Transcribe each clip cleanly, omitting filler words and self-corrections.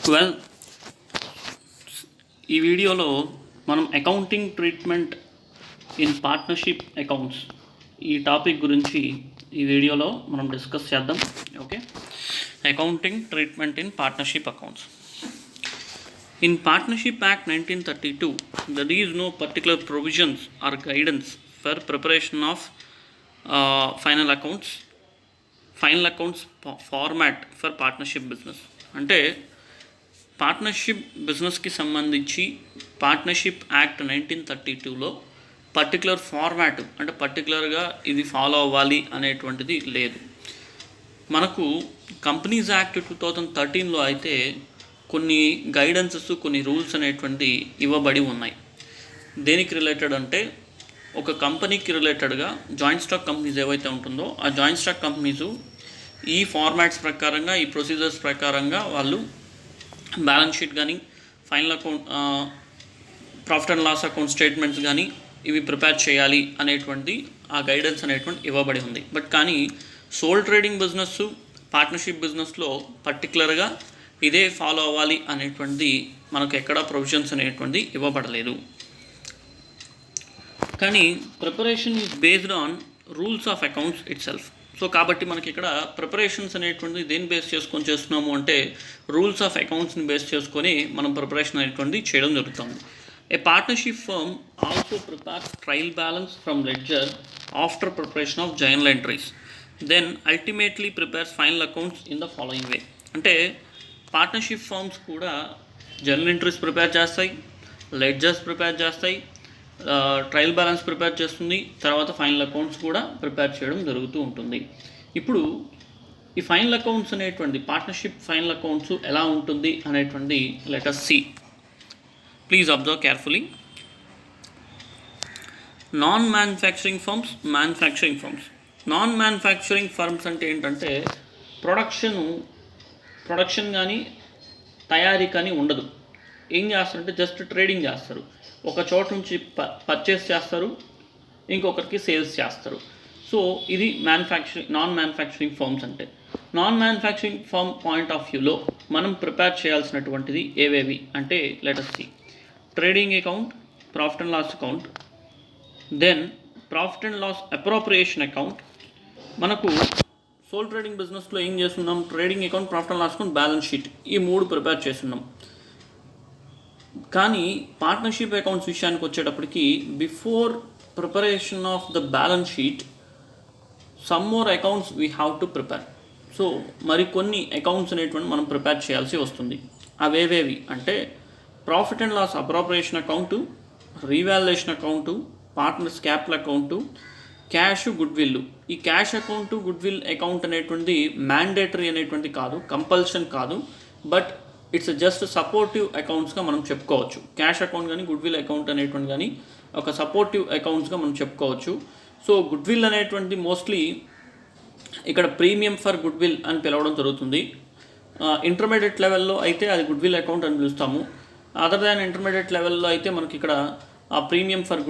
Well, ఈ వీడియోలో మనం accounting treatment in partnership accounts ఈ టాపిక్ గురించి ఈ వీడియోలో మనం డిస్కస్ చేద్దాం. Okay, accounting treatment in partnership accounts. In Partnership Act 1932, there is no particular provisions or guidance for preparation of final accounts format for partnership business. అంటే partnership బిజినెస్కి సంబంధించి partnership act 1932లో particular format అంటే పర్టికులర్గా ఇది follow అవ్వాలి అనేటువంటిది లేదు. మనకు కంపెనీస్ యాక్ట్ 2013లో అయితే కొన్ని గైడెన్సెస్, కొన్ని రూల్స్ అనేటువంటి ఇవ్వబడి ఉన్నాయి. దేనికి రిలేటెడ్ అంటే ఒక కంపెనీకి రిలేటెడ్గా జాయింట్ స్టాక్ కంపెనీస్ ఏవైతే ఉంటుందో ఆ జాయింట్ స్టాక్ కంపెనీసు ఈ ఫార్మాట్స్ ప్రకారంగా, ఈ ప్రొసీజర్స్ ప్రకారంగా వాళ్ళు బ్యాలెన్స్ షీట్ కానీ, final account, profit and loss account statements కానీ ఇవి ప్రిపేర్ చేయాలి అనేటువంటి ఆ గైడెన్స్ అనేటువంటి ఇవ్వబడి ఉంది. బట్ కానీ సోల్ ట్రేడింగ్ బిజినెస్, పార్ట్నర్షిప్ బిజినెస్లో పర్టికులర్గా ఇదే ఫాలో అవ్వాలి అనేటువంటి మనకు ఎక్కడ ప్రొవిజన్స్ అనేటువంటి ఇవ్వబడలేదు. కానీ preparation is based on rules of accounts it self. So కాబట్టి మనకి ఇక్కడ ప్రిపరేషన్స్ అనేటువంటిది దేని బేస్ చేసుకొని చేస్తున్నాము అంటే రూల్స్ ఆఫ్ అకౌంట్స్ని బేస్ చేసుకొని మనం ప్రిపరేషన్ అనేటువంటిది చేయడం జరుగుతుంది. A partnership firm also prepares trial balance from ledger after preparation of journal entries, then ultimately prepares final accounts in the following way. అంటే పార్ట్నర్షిప్ ఫర్మ్స్ కూడా జర్నల్ ఎంట్రీస్ ప్రిపేర్ చేస్తాయి, ledgers prepare చేస్తాయి, trial balance prepare చేస్తుంది, తర్వాత final accounts కూడా prepare చేయడం జరుగుతూ ఉంటుంది. ఇప్పుడు ఈ ఫైనల్ అకౌంట్స్ అనేటువంటి పార్ట్నర్షిప్ ఫైనల్ అకౌంట్స్ ఎలా ఉంటుంది అనేటువంటి let us see. Please observe carefully. Non manufacturing firms, manufacturing firms. Non manufacturing firms అంటే ఏంటంటే ప్రొడక్షన్ కానీ తయారీ కానీ ఉండదు. ఏం చేస్తారంటే జస్ట్ ట్రేడింగ్ చేస్తారు. ఒక చోట నుంచి పర్చేస్ చేస్తారు, ఇంకొకరికి సేల్స్ చేస్తారు. సో ఇది నాన్ మ్యానుఫ్యాక్చరింగ్ ఫర్మ్స్ అంటే. Non manufacturing firm point of వ్యూలో మనం ప్రిపేర్ చేయాల్సినటువంటిది ఏవేవి అంటే let us see. Trading account, profit and loss account, then profit and loss appropriation account. మనకు సోల్ ట్రేడింగ్ బిజినెస్లో ఏం చేస్తున్నాం, trading account, profit and loss account, balance sheet, ఈ మూడు ప్రిపేర్ చేస్తున్నాం. కానీ పార్ట్నర్షిప్ అకౌంట్స్ విషయానికి వచ్చేటప్పటికి before preparation of the balance sheet some more accounts we have to prepare. So మరికొన్ని అకౌంట్స్ అనేటువంటి మనం ప్రిపేర్ చేయాల్సి వస్తుంది. అవేవేవి అంటే profit and loss appropriation account, revaluation account, partners capital account, cash, goodwill. ఈ cash account, goodwill account అనేటువంటి mandatory అనేటువంటి కాదు, కంపల్షన్ కాదు, బట్ ఇట్స్ జస్ట్ సపోర్టివ్ అకౌంట్స్గా మనం చెప్పుకోవచ్చు. క్యాష్ అకౌంట్ కానీ గుడ్ విల్ అకౌంట్ అనేటువంటి కానీ ఒక సపోర్టివ్ అకౌంట్స్గా మనం చెప్పుకోవచ్చు. సో గుడ్ విల్ అనేటువంటి మోస్ట్లీ ఇక్కడ ప్రీమియం ఫర్ గుడ్ విల్ అని పిలవడం జరుగుతుంది. ఇంటర్మీడియట్ లెవెల్లో అయితే అది గుడ్ విల్ అకౌంట్ అని పిలుస్తాము. అదర్ దాన్ ఇంటర్మీడియట్ లెవెల్లో అయితే మనకి ఇక్కడ ప్రీమియం ఫర్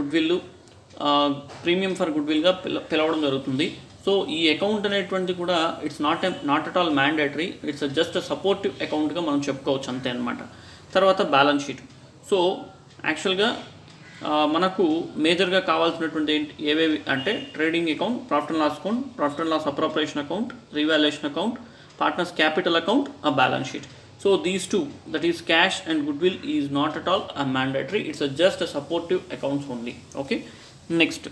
గుడ్ విల్గా పిలవడం జరుగుతుంది. సో ఈ అకౌంట్ అనేటువంటి కూడా it's not at all mandatory, it's just supportive అకౌంట్గా మనం చెప్పుకోవచ్చు అంతే అనమాట. తర్వాత బ్యాలెన్స్ షీట్. సో యాక్చువల్గా మనకు మేజర్గా కావాల్సినటువంటి ఏవేవి అంటే trading account, profit and loss account, profit and loss appropriation account, revaluation account, partners capital account, a balance sheet. So these two, that is cash and goodwill, is not at all a mandatory, it's just a supportive accounts only. Okay, next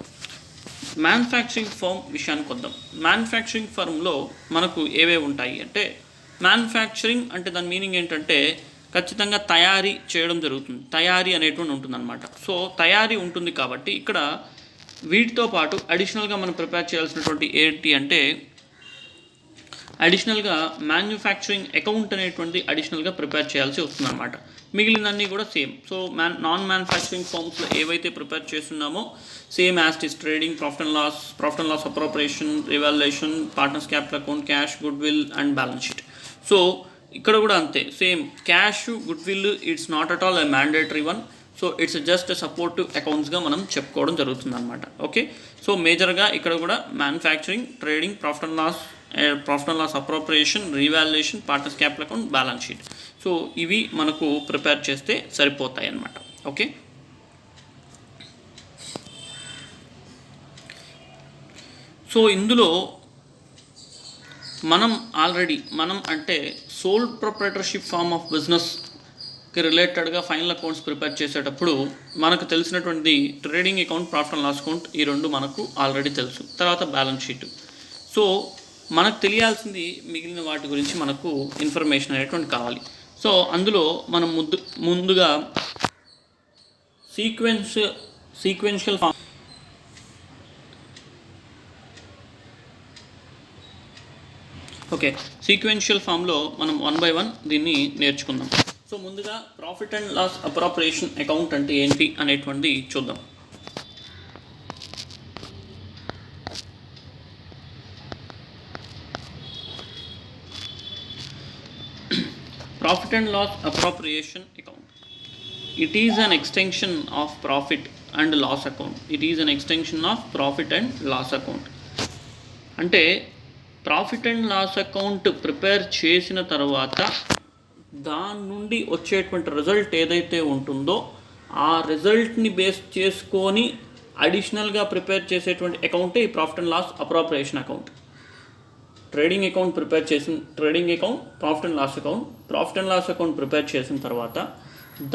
manufacturing firm విషయానికి వద్దాం. Manufacturing ఫర్మ్లో మనకు ఏవేవి ఉంటాయి అంటే manufacturing అంటే దాని meaning ఏంటంటే ఖచ్చితంగా తయారీ చేయడం జరుగుతుంది, తయారీ అనేటువంటి ఉంటుందన్నమాట. సో తయారీ ఉంటుంది కాబట్టి ఇక్కడ వీటితో పాటు అడిషనల్గా మనం ప్రిపేర్ చేయాల్సినటువంటి ఏంటి అంటే అడిషనల్గా మ్యానుఫ్యాక్చరింగ్ అకౌంట్ అనేటువంటి అడిషనల్గా ప్రిపేర్ చేయాల్సి వస్తుందన్నమాట. మిగిలినన్నీ కూడా సేమ్. సో నాన్ మ్యానుఫ్యాక్చరింగ్ ఫర్మ్స్లో ఏవైతే ప్రిపేర్ చేస్తున్నామో same as is trading, profit and loss appropriation, revaluation, partners capital account, cash, goodwill and balance sheet. So ఇక్కడ కూడా అంతే same. Cash, goodwill it's not at all a mandatory one. So it's just supportive అకౌంట్స్గా మనం చెప్పుకోవడం జరుగుతుంది అనమాట. Okay, so మేజర్గా ఇక్కడ కూడా manufacturing, trading, profit and loss profit and loss appropriation, revaluation, partners capital account, balance sheet. So ఇవి మనకు ప్రిపేర్ చేస్తే సరిపోతాయి అన్నమాట. ఓకే, సో ఇందులో మనం అంటే సోల్ ప్రొప్రైటర్షిప్ ఫార్మ్ ఆఫ్ బిజినెస్కి రిలేటెడ్గా ఫైనల్ అకౌంట్స్ ప్రిపేర్ చేసేటప్పుడు మనకు తెలిసినటువంటి trading account, profit and loss account, ఈ రెండు మనకు ఆల్రెడీ తెలుసు. తర్వాత బ్యాలెన్స్ షీట్. సో మనకు తెలియాల్సింది మిగిలిన వాటి గురించి మనకు ఇన్ఫర్మేషన్ అనేటువంటి కావాలి. సో అందులో మనం ముందుగా సీక్వెన్షియల్ ఫామ్ సీక్వెన్షియల్ ఫామ్లో మనం 1 by 1 దీన్ని నేర్చుకుందాం. సో ముందుగా profit and loss appropriation account అంటే ఏంటి అనేటువంటిది చూద్దాం. Profit and loss appropriation account. It is an extension of profit and loss account. It is an extension of profit and loss account. అంటే profit and loss account prepare చేసిన తర్వాత దాని నుండి వచ్చేటువంటి రిజల్ట్ ఏదైతే ఉంటుందో ఆ రిజల్ట్ని బేస్ చేసుకొని అడిషనల్గా ప్రిపేర్ చేసేటువంటి అకౌంటే ఈ profit and loss appropriation account. Trading account prepare చేసిన trading account, profit and loss account prepare చేసిన తర్వాత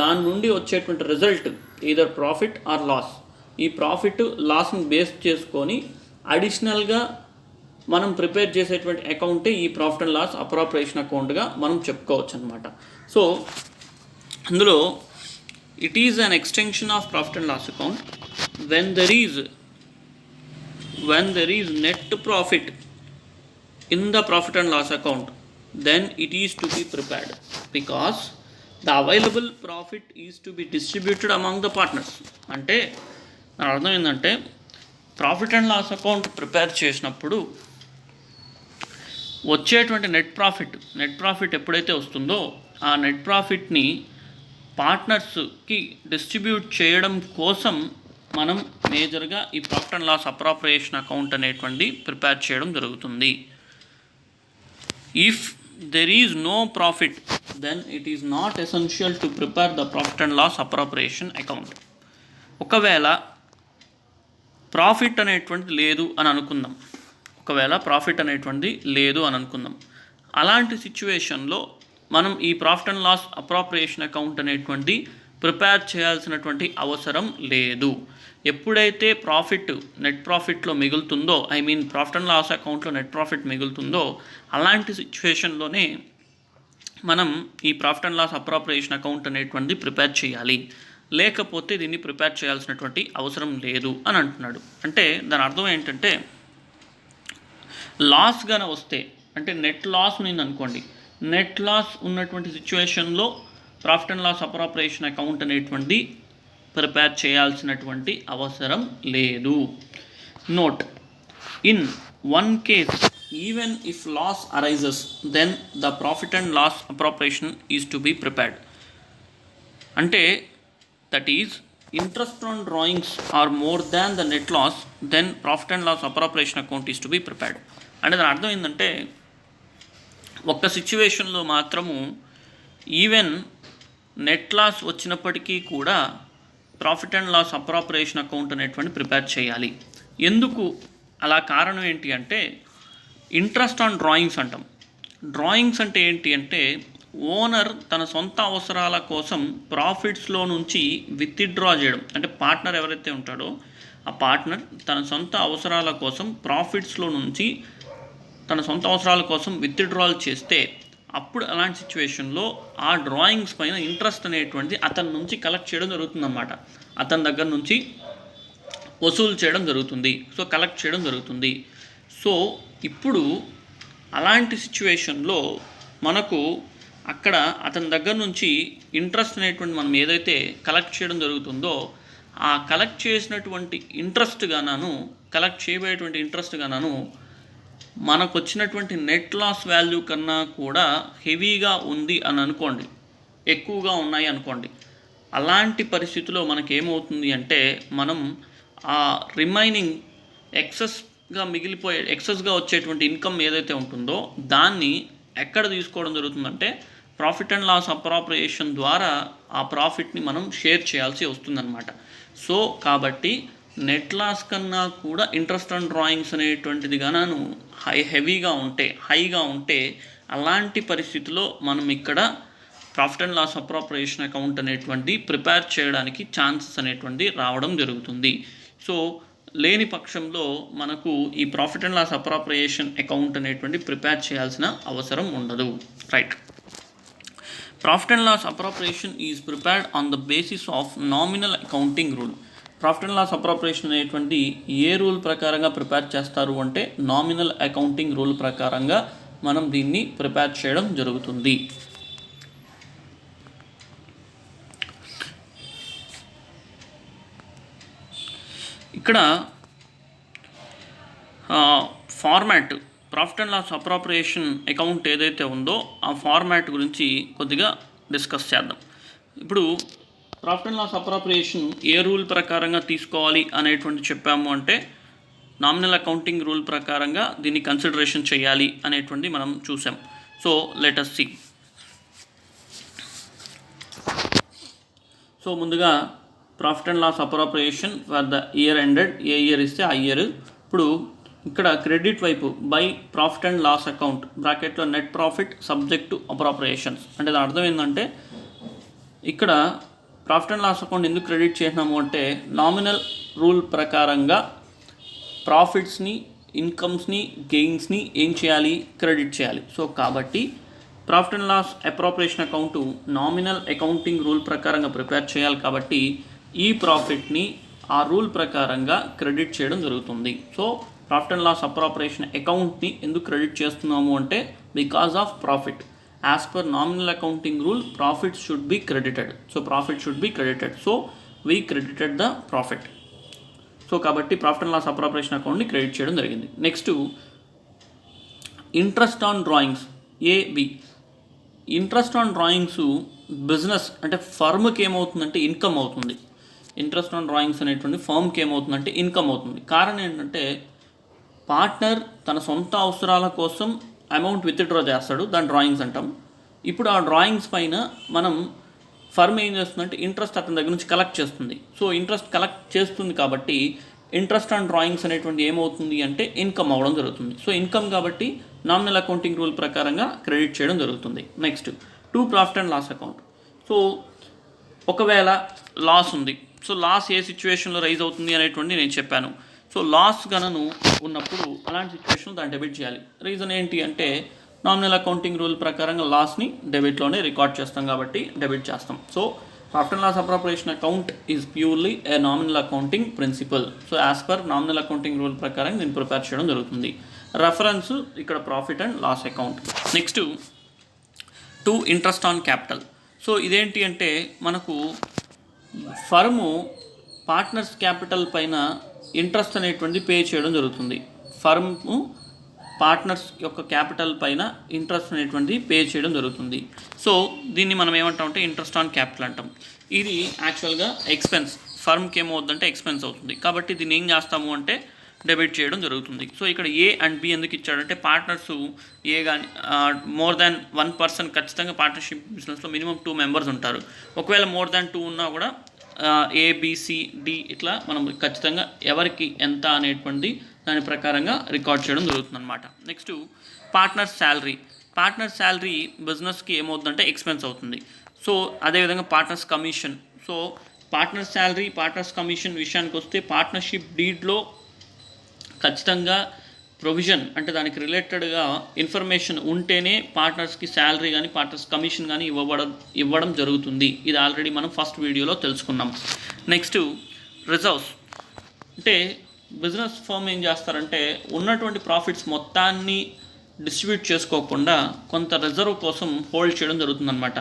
దాని నుండి వచ్చేటువంటి result either profit or loss, ఈ ప్రాఫిట్ లాస్ని బేస్ చేసుకొని అడిషనల్గా మనం ప్రిపేర్ చేసేటువంటి అకౌంటే ఈ ప్రాఫిట్ అండ్ లాస్ అప్రోప్రియేషన్ అకౌంట్గా మనం చెప్పుకోవచ్చు అనమాట. సో అందులో it is an extension of profit and loss account when there is net profit in the profit and loss account, then it is to be prepared because the available profit is to be distributed among the partners. అంటే దాని అర్థం ఏంటంటే profit and loss account prepare చేసినప్పుడు వచ్చేటువంటి net profit ఎప్పుడైతే వస్తుందో ఆ net ప్రాఫిట్ని పార్ట్నర్స్కి distribute చేయడం కోసం మనం మేజర్గా ఈ profit and loss appropriation account అనేటువంటి ప్రిపేర్ చేయడం జరుగుతుంది. If there is no profit, then it is not essential to prepare the profit and loss appropriation account. ఒకవేళ ప్రాఫిట్ అనేటువంటిది లేదు అని అనుకుందాం, అలాంటి సిచ్యువేషన్లో మనం ఈ profit and loss appropriation account అనేటువంటి ప్రిపేర్ చేయాల్సినటువంటి అవసరం లేదు. ఎప్పుడైతే నెట్ ప్రాఫిట్లో మిగులుతుందో, ప్రాఫిట్ అండ్ లాస్ అకౌంట్లో నెట్ ప్రాఫిట్ మిగులుతుందో అలాంటి సిచ్యువేషన్లోనే మనం ఈ profit and loss appropriation account అనేటువంటిది ప్రిపేర్ చేయాలి, లేకపోతే దీన్ని ప్రిపేర్ చేయాల్సినటువంటి అవసరం లేదు అని అంటున్నాడు. అంటే దాని అర్థం ఏంటంటే లాస్ గాన వస్తే, అంటే నెట్ లాస్ ఉంది అనుకోండి, నెట్ లాస్ ఉన్నటువంటి సిచ్యువేషన్లో profit and loss appropriation account అనేటువంటి ప్రిపేర్ చేయాల్సినటువంటి అవసరం లేదు. Note, in one case even if loss arises then the profit and loss appropriation is to be prepared. అంటే that is interest on drawings are more than the net loss, then profit and loss appropriation account is to be prepared. అంటే దాని అర్థం ఏంటంటే ఒక్క సిచ్యువేషన్లో మాత్రము even net loss వచ్చినప్పటికీ కూడా profit and loss appropriation account అనేటువంటి ప్రిపేర్ చేయాలి. ఎందుకు అలా? కారణం ఏంటి అంటే ఇంట్రెస్ట్ ఆన్ డ్రాయింగ్స్ అంటాం. డ్రాయింగ్స్ అంటే ఏంటి అంటే ఓనర్ తన సొంత అవసరాల కోసం ప్రాఫిట్స్లో నుంచి విత్డ్రా చేయడం, అంటే పార్ట్నర్ ఎవరైతే ఉంటాడో ఆ పార్ట్నర్ తన సొంత అవసరాల కోసం ప్రాఫిట్స్లో నుంచి తన సొంత అవసరాల కోసం విత్డ్రాల్ చేస్తే అప్పుడు అలాంటి సిచ్యువేషన్లో ఆ డ్రాయింగ్స్ పైన ఇంట్రెస్ట్ అనేటువంటిది అతని నుంచి కలెక్ట్ చేయడం జరుగుతుందన్నమాట. అతని దగ్గర నుంచి వసూలు చేయడం జరుగుతుంది, కలెక్ట్ చేయడం జరుగుతుంది. సో ఇప్పుడు అలాంటి సిచ్యువేషన్లో మనకు అక్కడ అతని దగ్గర నుంచి ఇంట్రెస్ట్ అనేటువంటి మనం ఏదైతే కలెక్ట్ చేయడం జరుగుతుందో ఆ కలెక్ట్ చేసినటువంటి కలెక్ట్ చేయబోయేటువంటి ఇంట్రెస్ట్ గాను మనకు వచ్చినటువంటి నెట్ లాస్ వాల్యూ కన్నా కూడా హెవీగా ఉంది అని అనుకోండి, ఎక్కువగా ఉన్నాయి అనుకోండి. అలాంటి పరిస్థితిలో మనకేమవుతుంది అంటే మనం ఆ రిమైనింగ్ ఎక్సెస్ ఎక్సెస్గా మిగిలిపోయే ఎక్సెస్గా వచ్చేటువంటి ఇన్కమ్ ఏదైతే ఉంటుందో దాన్ని ఎక్కడ తీసుకోవడం జరుగుతుందంటే ప్రాఫిట్ అండ్ లాస్ అప్రాప్రియేషన్ ద్వారా ఆ ప్రాఫిట్ని మనం షేర్ చేయాల్సి వస్తుందన్నమాట. సో కాబట్టి నెట్ లాస్ కన్నా కూడా ఇంట్రెస్ట్ ఆన్ డ్రాయింగ్స్ అనేటువంటిది గాను హైగా ఉంటే అలాంటి పరిస్థితిలో మనం ఇక్కడ profit and loss appropriation account అనేటువంటి ప్రిపేర్ చేయడానికి ఛాన్సెస్ అనేటువంటి రావడం జరుగుతుంది. సో లేని పక్షంలో మనకు ఈ profit and loss appropriation account అనేటువంటి ప్రిపేర్ చేయాల్సిన అవసరం ఉండదు. Right. Profit and loss appropriation is prepared on the basis of nominal accounting rule. Profit and loss appropriation అనేటువంటి ఏ రూల్ ప్రకారంగా ప్రిపేర్ చేస్తారు అంటే నామినల్ అకౌంటింగ్ రూల్ ప్రకారంగా మనం దీన్ని ప్రిపేర్ చేయడం జరుగుతుంది. ఇక్కడ format profit and loss appropriation account ఏదైతే ఉందో ఆ ఫార్మాట్ గురించి కొద్దిగా డిస్కస్ చేద్దాం. ఇప్పుడు ప్రాఫిట్ అండ్ లాస్ అప్రాప్రియేషన్ ఏ రూల్ ప్రకారంగా తీసుకోవాలి అనేటువంటి చెప్పాము అంటే నామినల్ అకౌంటింగ్ రూల్ ప్రకారంగా దీన్ని కన్సిడరేషన్ చేయాలి అనేటువంటి మనం చూసాం. So let us see. So ముందుగా profit and loss appropriation for the year ended, ఏ ఇయర్ ఇస్తే ఆ ఇయర్. ఇప్పుడు ఇక్కడ క్రెడిట్ వైపు by profit and loss account బ్రాకెట్లో net profit subject to appropriations అంటే దాని అర్థం ఏంటంటే ఇక్కడ ప్రాఫిట్ అండ్ లాస్ అకౌంట్ ఎందుకు క్రెడిట్ చేసినాము అంటే నామినల్ రూల్ ప్రకారంగా ప్రాఫిట్స్ని, ఇన్కమ్స్ని, గెయిన్స్ని ఏం చేయాలి, క్రెడిట్ చేయాలి. సో కాబట్టి profit and loss appropriation account nominal accounting rule ప్రకారంగా ప్రిపేర్ చేయాలి కాబట్టి ఈ ప్రాఫిట్ని ఆ రూల్ ప్రకారంగా క్రెడిట్ చేయడం జరుగుతుంది. So profit and loss appropriation అకౌంట్ని ఎందుకు క్రెడిట్ చేస్తున్నాము అంటే because of profit. As per nominal accounting rule profit should be credited. So profit should be credited. So we credited the profit. So కాబట్టి profit and loss appropriation అకౌంట్ని credit చేయడం జరిగింది. Next interest on drawings, A B. Interest on drawings business అంటే ఫర్మ్కి ఏమవుతుందంటే income అవుతుంది. Interest on drawings అనేటువంటి ఫర్మ్కి ఏమవుతుందంటే ఇన్కమ్ అవుతుంది. కారణం ఏంటంటే పార్ట్నర్ తన సొంత అవసరాల కోసం అమౌంట్ విత్డ్రా చేస్తాడు, దాని డ్రాయింగ్స్ అంటాం. ఇప్పుడు ఆ డ్రాయింగ్స్ పైన మనం ఫర్మ్ ఏం చేస్తుందంటే ఇంట్రెస్ట్ అతని దగ్గర నుంచి కలెక్ట్ చేస్తుంది. సో ఇంట్రెస్ట్ కలెక్ట్ చేస్తుంది కాబట్టి ఇంట్రెస్ట్ ఆన్ డ్రాయింగ్స్ అనేటువంటి ఏమవుతుంది అంటే ఇన్కమ్ అవ్వడం జరుగుతుంది. సో ఇన్కమ్ కాబట్టి నామినల్ అకౌంటింగ్ రూల్ ప్రకారంగా క్రెడిట్ చేయడం జరుగుతుంది. Next to profit and loss account. So ఒకవేళ లాస్ ఉంది, సో లాస్ ఏ సిచ్యువేషన్లో రైజ్ అవుతుంది అనేటువంటి నేను చెప్పాను. సో లాస్ గనను ఉన్నప్పుడు అలాంటి సిచ్యువేషన్లో దాన్ని డెబిట్ చేయాలి. రీజన్ ఏంటి అంటే నామినల్ అకౌంటింగ్ రూల్ ప్రకారంగా లాస్ని డెబిట్లోనే రికార్డ్ చేస్తాం కాబట్టి డెబిట్ చేస్తాం. So profit and loss appropriation account is purely a nominal accounting principle. So as per nominal accounting rule ప్రకారం దీన్ని ప్రిపేర్ చేయడం జరుగుతుంది. రెఫరెన్స్ ఇక్కడ profit and loss account. Next to interest on capital. So ఇదేంటి అంటే మనకు firm partners capital పైన interest అనేటువంటి పే చేయడం జరుగుతుంది. ఫర్ము పార్ట్నర్స్ యొక్క క్యాపిటల్ పైన ఇంట్రెస్ట్ అనేటువంటి పే చేయడం జరుగుతుంది. సో దీన్ని మనం ఏమంటామంటే ఇంట్రెస్ట్ ఆన్ క్యాపిటల్ అంటాం. ఇది యాక్చువల్గా ఎక్స్పెన్స్, ఫర్మ్కి ఏమవుతుందంటే ఎక్స్పెన్స్ అవుతుంది. కాబట్టి దీన్ని ఏం చేస్తాము అంటే డెబిట్ చేయడం జరుగుతుంది. సో ఇక్కడ ఏ అండ్ బి ఎందుకు ఇచ్చాడంటే పార్ట్నర్స్ ఏ కానీ మోర్ దాన్ 1 పర్సన్ ఖచ్చితంగా పార్ట్నర్షిప్ బిజినెస్లో మినిమం 2 మెంబర్స్ ఉంటారు. ఒకవేళ మోర్ దాన్ 2 ఉన్నా కూడా ఏబిసిడి ఇట్లా మనం ఖచ్చితంగా ఎవరికి ఎంత అనేటువంటి దాని ప్రకారంగా రికార్డ్ చేయడం జరుగుతుంది అనమాట. Next partner salary. Partner salary బిజినెస్కి ఏమవుతుందంటే ఎక్స్పెన్స్ అవుతుంది. సో అదేవిధంగా partners commission. So partner salary, partners commission విషయానికి వస్తే పార్ట్నర్షిప్ డీడ్లో ఖచ్చితంగా ప్రొవిజన్ అంటే దానికి రిలేటెడ్గా ఇన్ఫర్మేషన్ ఉంటేనే పార్ట్నర్స్కి శాలరీ కానీ పార్ట్నర్స్ కమిషన్ కానీ ఇవ్వడం జరుగుతుంది. ఇది ఆల్రెడీ మనం ఫస్ట్ వీడియోలో తెలుసుకున్నాం. Next reserves. అంటే బిజినెస్ ఫర్మ్ ఏం చేస్తారంటే ఉన్నటువంటి ప్రాఫిట్స్ మొత్తాన్ని డిస్ట్రిబ్యూట్ చేసుకోకుండా కొంత రిజర్వ్ కోసం హోల్డ్ చేయడం జరుగుతుందన్నమాట.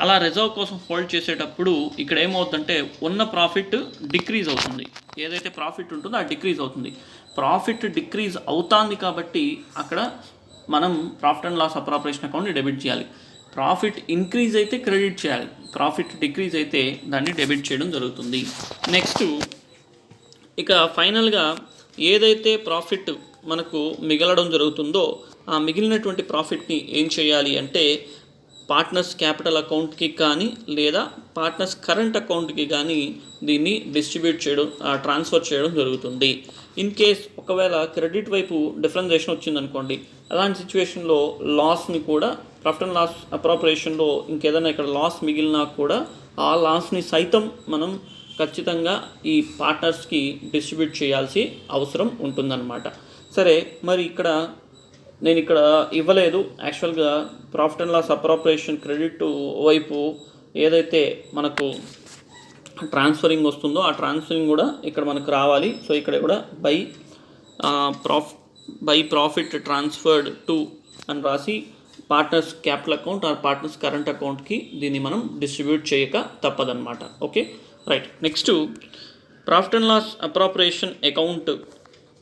అలా రిజర్వ్ కోసం హోల్డ్ చేసేటప్పుడు ఇక్కడ ఏమవుతుందంటే ఉన్న ప్రాఫిట్ డిక్రీజ్ అవుతుంది. ఏదైతే ప్రాఫిట్ ఉంటుందో అది డిక్రీజ్ అవుతుంది. ప్రాఫిట్ డిక్రీజ్ అవుతుంది కాబట్టి అక్కడ మనం ప్రాఫిట్ అండ్ లాస్ అప్రాప్రియేషన్ అకౌంట్ని డెబిట్ చేయాలి. ప్రాఫిట్ ఇంక్రీజ్ అయితే క్రెడిట్ చేయాలి, ప్రాఫిట్ డిక్రీజ్ అయితే దాన్ని డెబిట్ చేయడం జరుగుతుంది. నెక్స్ట్ ఇక ఫైనల్గా ఏదైతే ప్రాఫిట్ మనకు మిగలడం జరుగుతుందో ఆ మిగిలినటువంటి ప్రాఫిట్ని ఏం చేయాలి అంటే పార్ట్నర్స్ క్యాపిటల్ అకౌంట్కి కానీ లేదా పార్ట్నర్స్ కరెంట్ అకౌంట్కి కానీ దీన్ని డిస్ట్రిబ్యూట్ చేయడం ట్రాన్స్ఫర్ చేయడం జరుగుతుంది. ఇన్ కేస్ ఒకవేళ క్రెడిట్ వైపు డిఫరెన్షియేషన్ వచ్చిందనుకోండి, అలాంటి సిచ్యువేషన్లో లాస్ని కూడా ప్రాఫిట్ అండ్ లాస్ అప్రాపరేషన్లో ఇంకేదైనా ఇక్కడ లాస్ మిగిలినా కూడా ఆ లాస్ని సైతం మనం ఖచ్చితంగా ఈ పార్ట్నర్స్కి డిస్ట్రిబ్యూట్ చేయాల్సి అవసరం ఉంటుందన్నమాట. సరే, మరి ఇక్కడ నేను ఇక్కడ ఇవ్వలేదు. యాక్చువల్గా profit and loss appropriation credit వైపు ఏదైతే మనకు ట్రాన్స్ఫరింగ్ వస్తుందో ఆ ట్రాన్స్ఫరింగ్ కూడా ఇక్కడ మనకు రావాలి. సో ఇక్కడ కూడా బై ప్రాఫిట్ ట్రాన్స్ఫర్డ్ టు అని రాసి partners capital account or partners current అకౌంట్కి దీన్ని మనం డిస్ట్రిబ్యూట్ చేయక తప్పదన్నమాట. Okay, right. Next profit and loss appropriation account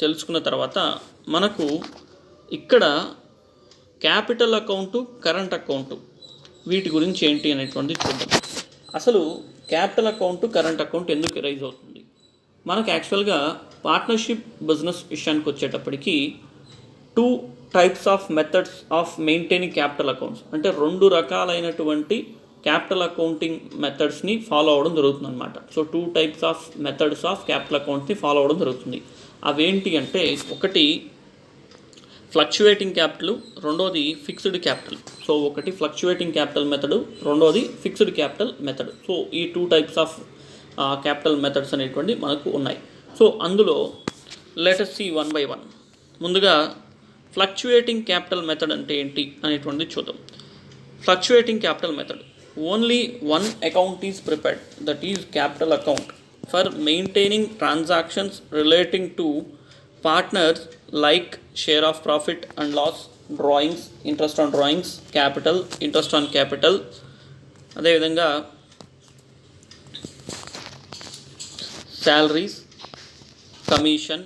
తెలుసుకున్న తర్వాత మనకు ఇక్కడ క్యాపిటల్ అకౌంటు కరెంట్ అకౌంటు వీటి గురించి ఏంటి అనేటువంటిది చూద్దాం. అసలు క్యాపిటల్ అకౌంటు కరెంట్ అకౌంట్ ఎందుకు రైజ్ అవుతుంది? మనకు యాక్చువల్గా పార్ట్నర్షిప్ బిజినెస్ విషయానికి వచ్చేటప్పటికి 2 types of methods of maintaining capital accounts, అంటే 2 రకాలైనటువంటి క్యాపిటల్ అకౌంటింగ్ మెథడ్స్ని ఫాలో అవ్వడం జరుగుతుంది అనమాట. So 2 types of methods of capital అకౌంట్స్ని ఫాలో అవ్వడం జరుగుతుంది. అవేంటి అంటే ఒకటి ఫ్లక్చువేటింగ్ క్యాపిటల్, రెండోది ఫిక్స్డ్ క్యాపిటల్. సో ఒకటి ఫ్లక్చువేటింగ్ క్యాపిటల్ మెథడ్, రెండోది ఫిక్స్డ్ క్యాపిటల్ మెథడ్. సో ఈ 2 టైప్స్ ఆఫ్ క్యాపిటల్ మెథడ్స్ అనేటువంటి మనకు ఉన్నాయి. సో అందులో let us see one by one. ముందుగా ఫ్లక్చువేటింగ్ క్యాపిటల్ మెథడ్ అంటే ఏంటి అనేటువంటిది చూద్దాం. Fluctuating capital method, only one account is prepared, that is capital account, for maintaining transactions relating to partners like share of profit and loss, drawings, interest on drawings, capital, interest on capital, అదేవిధంగా salaries, commission,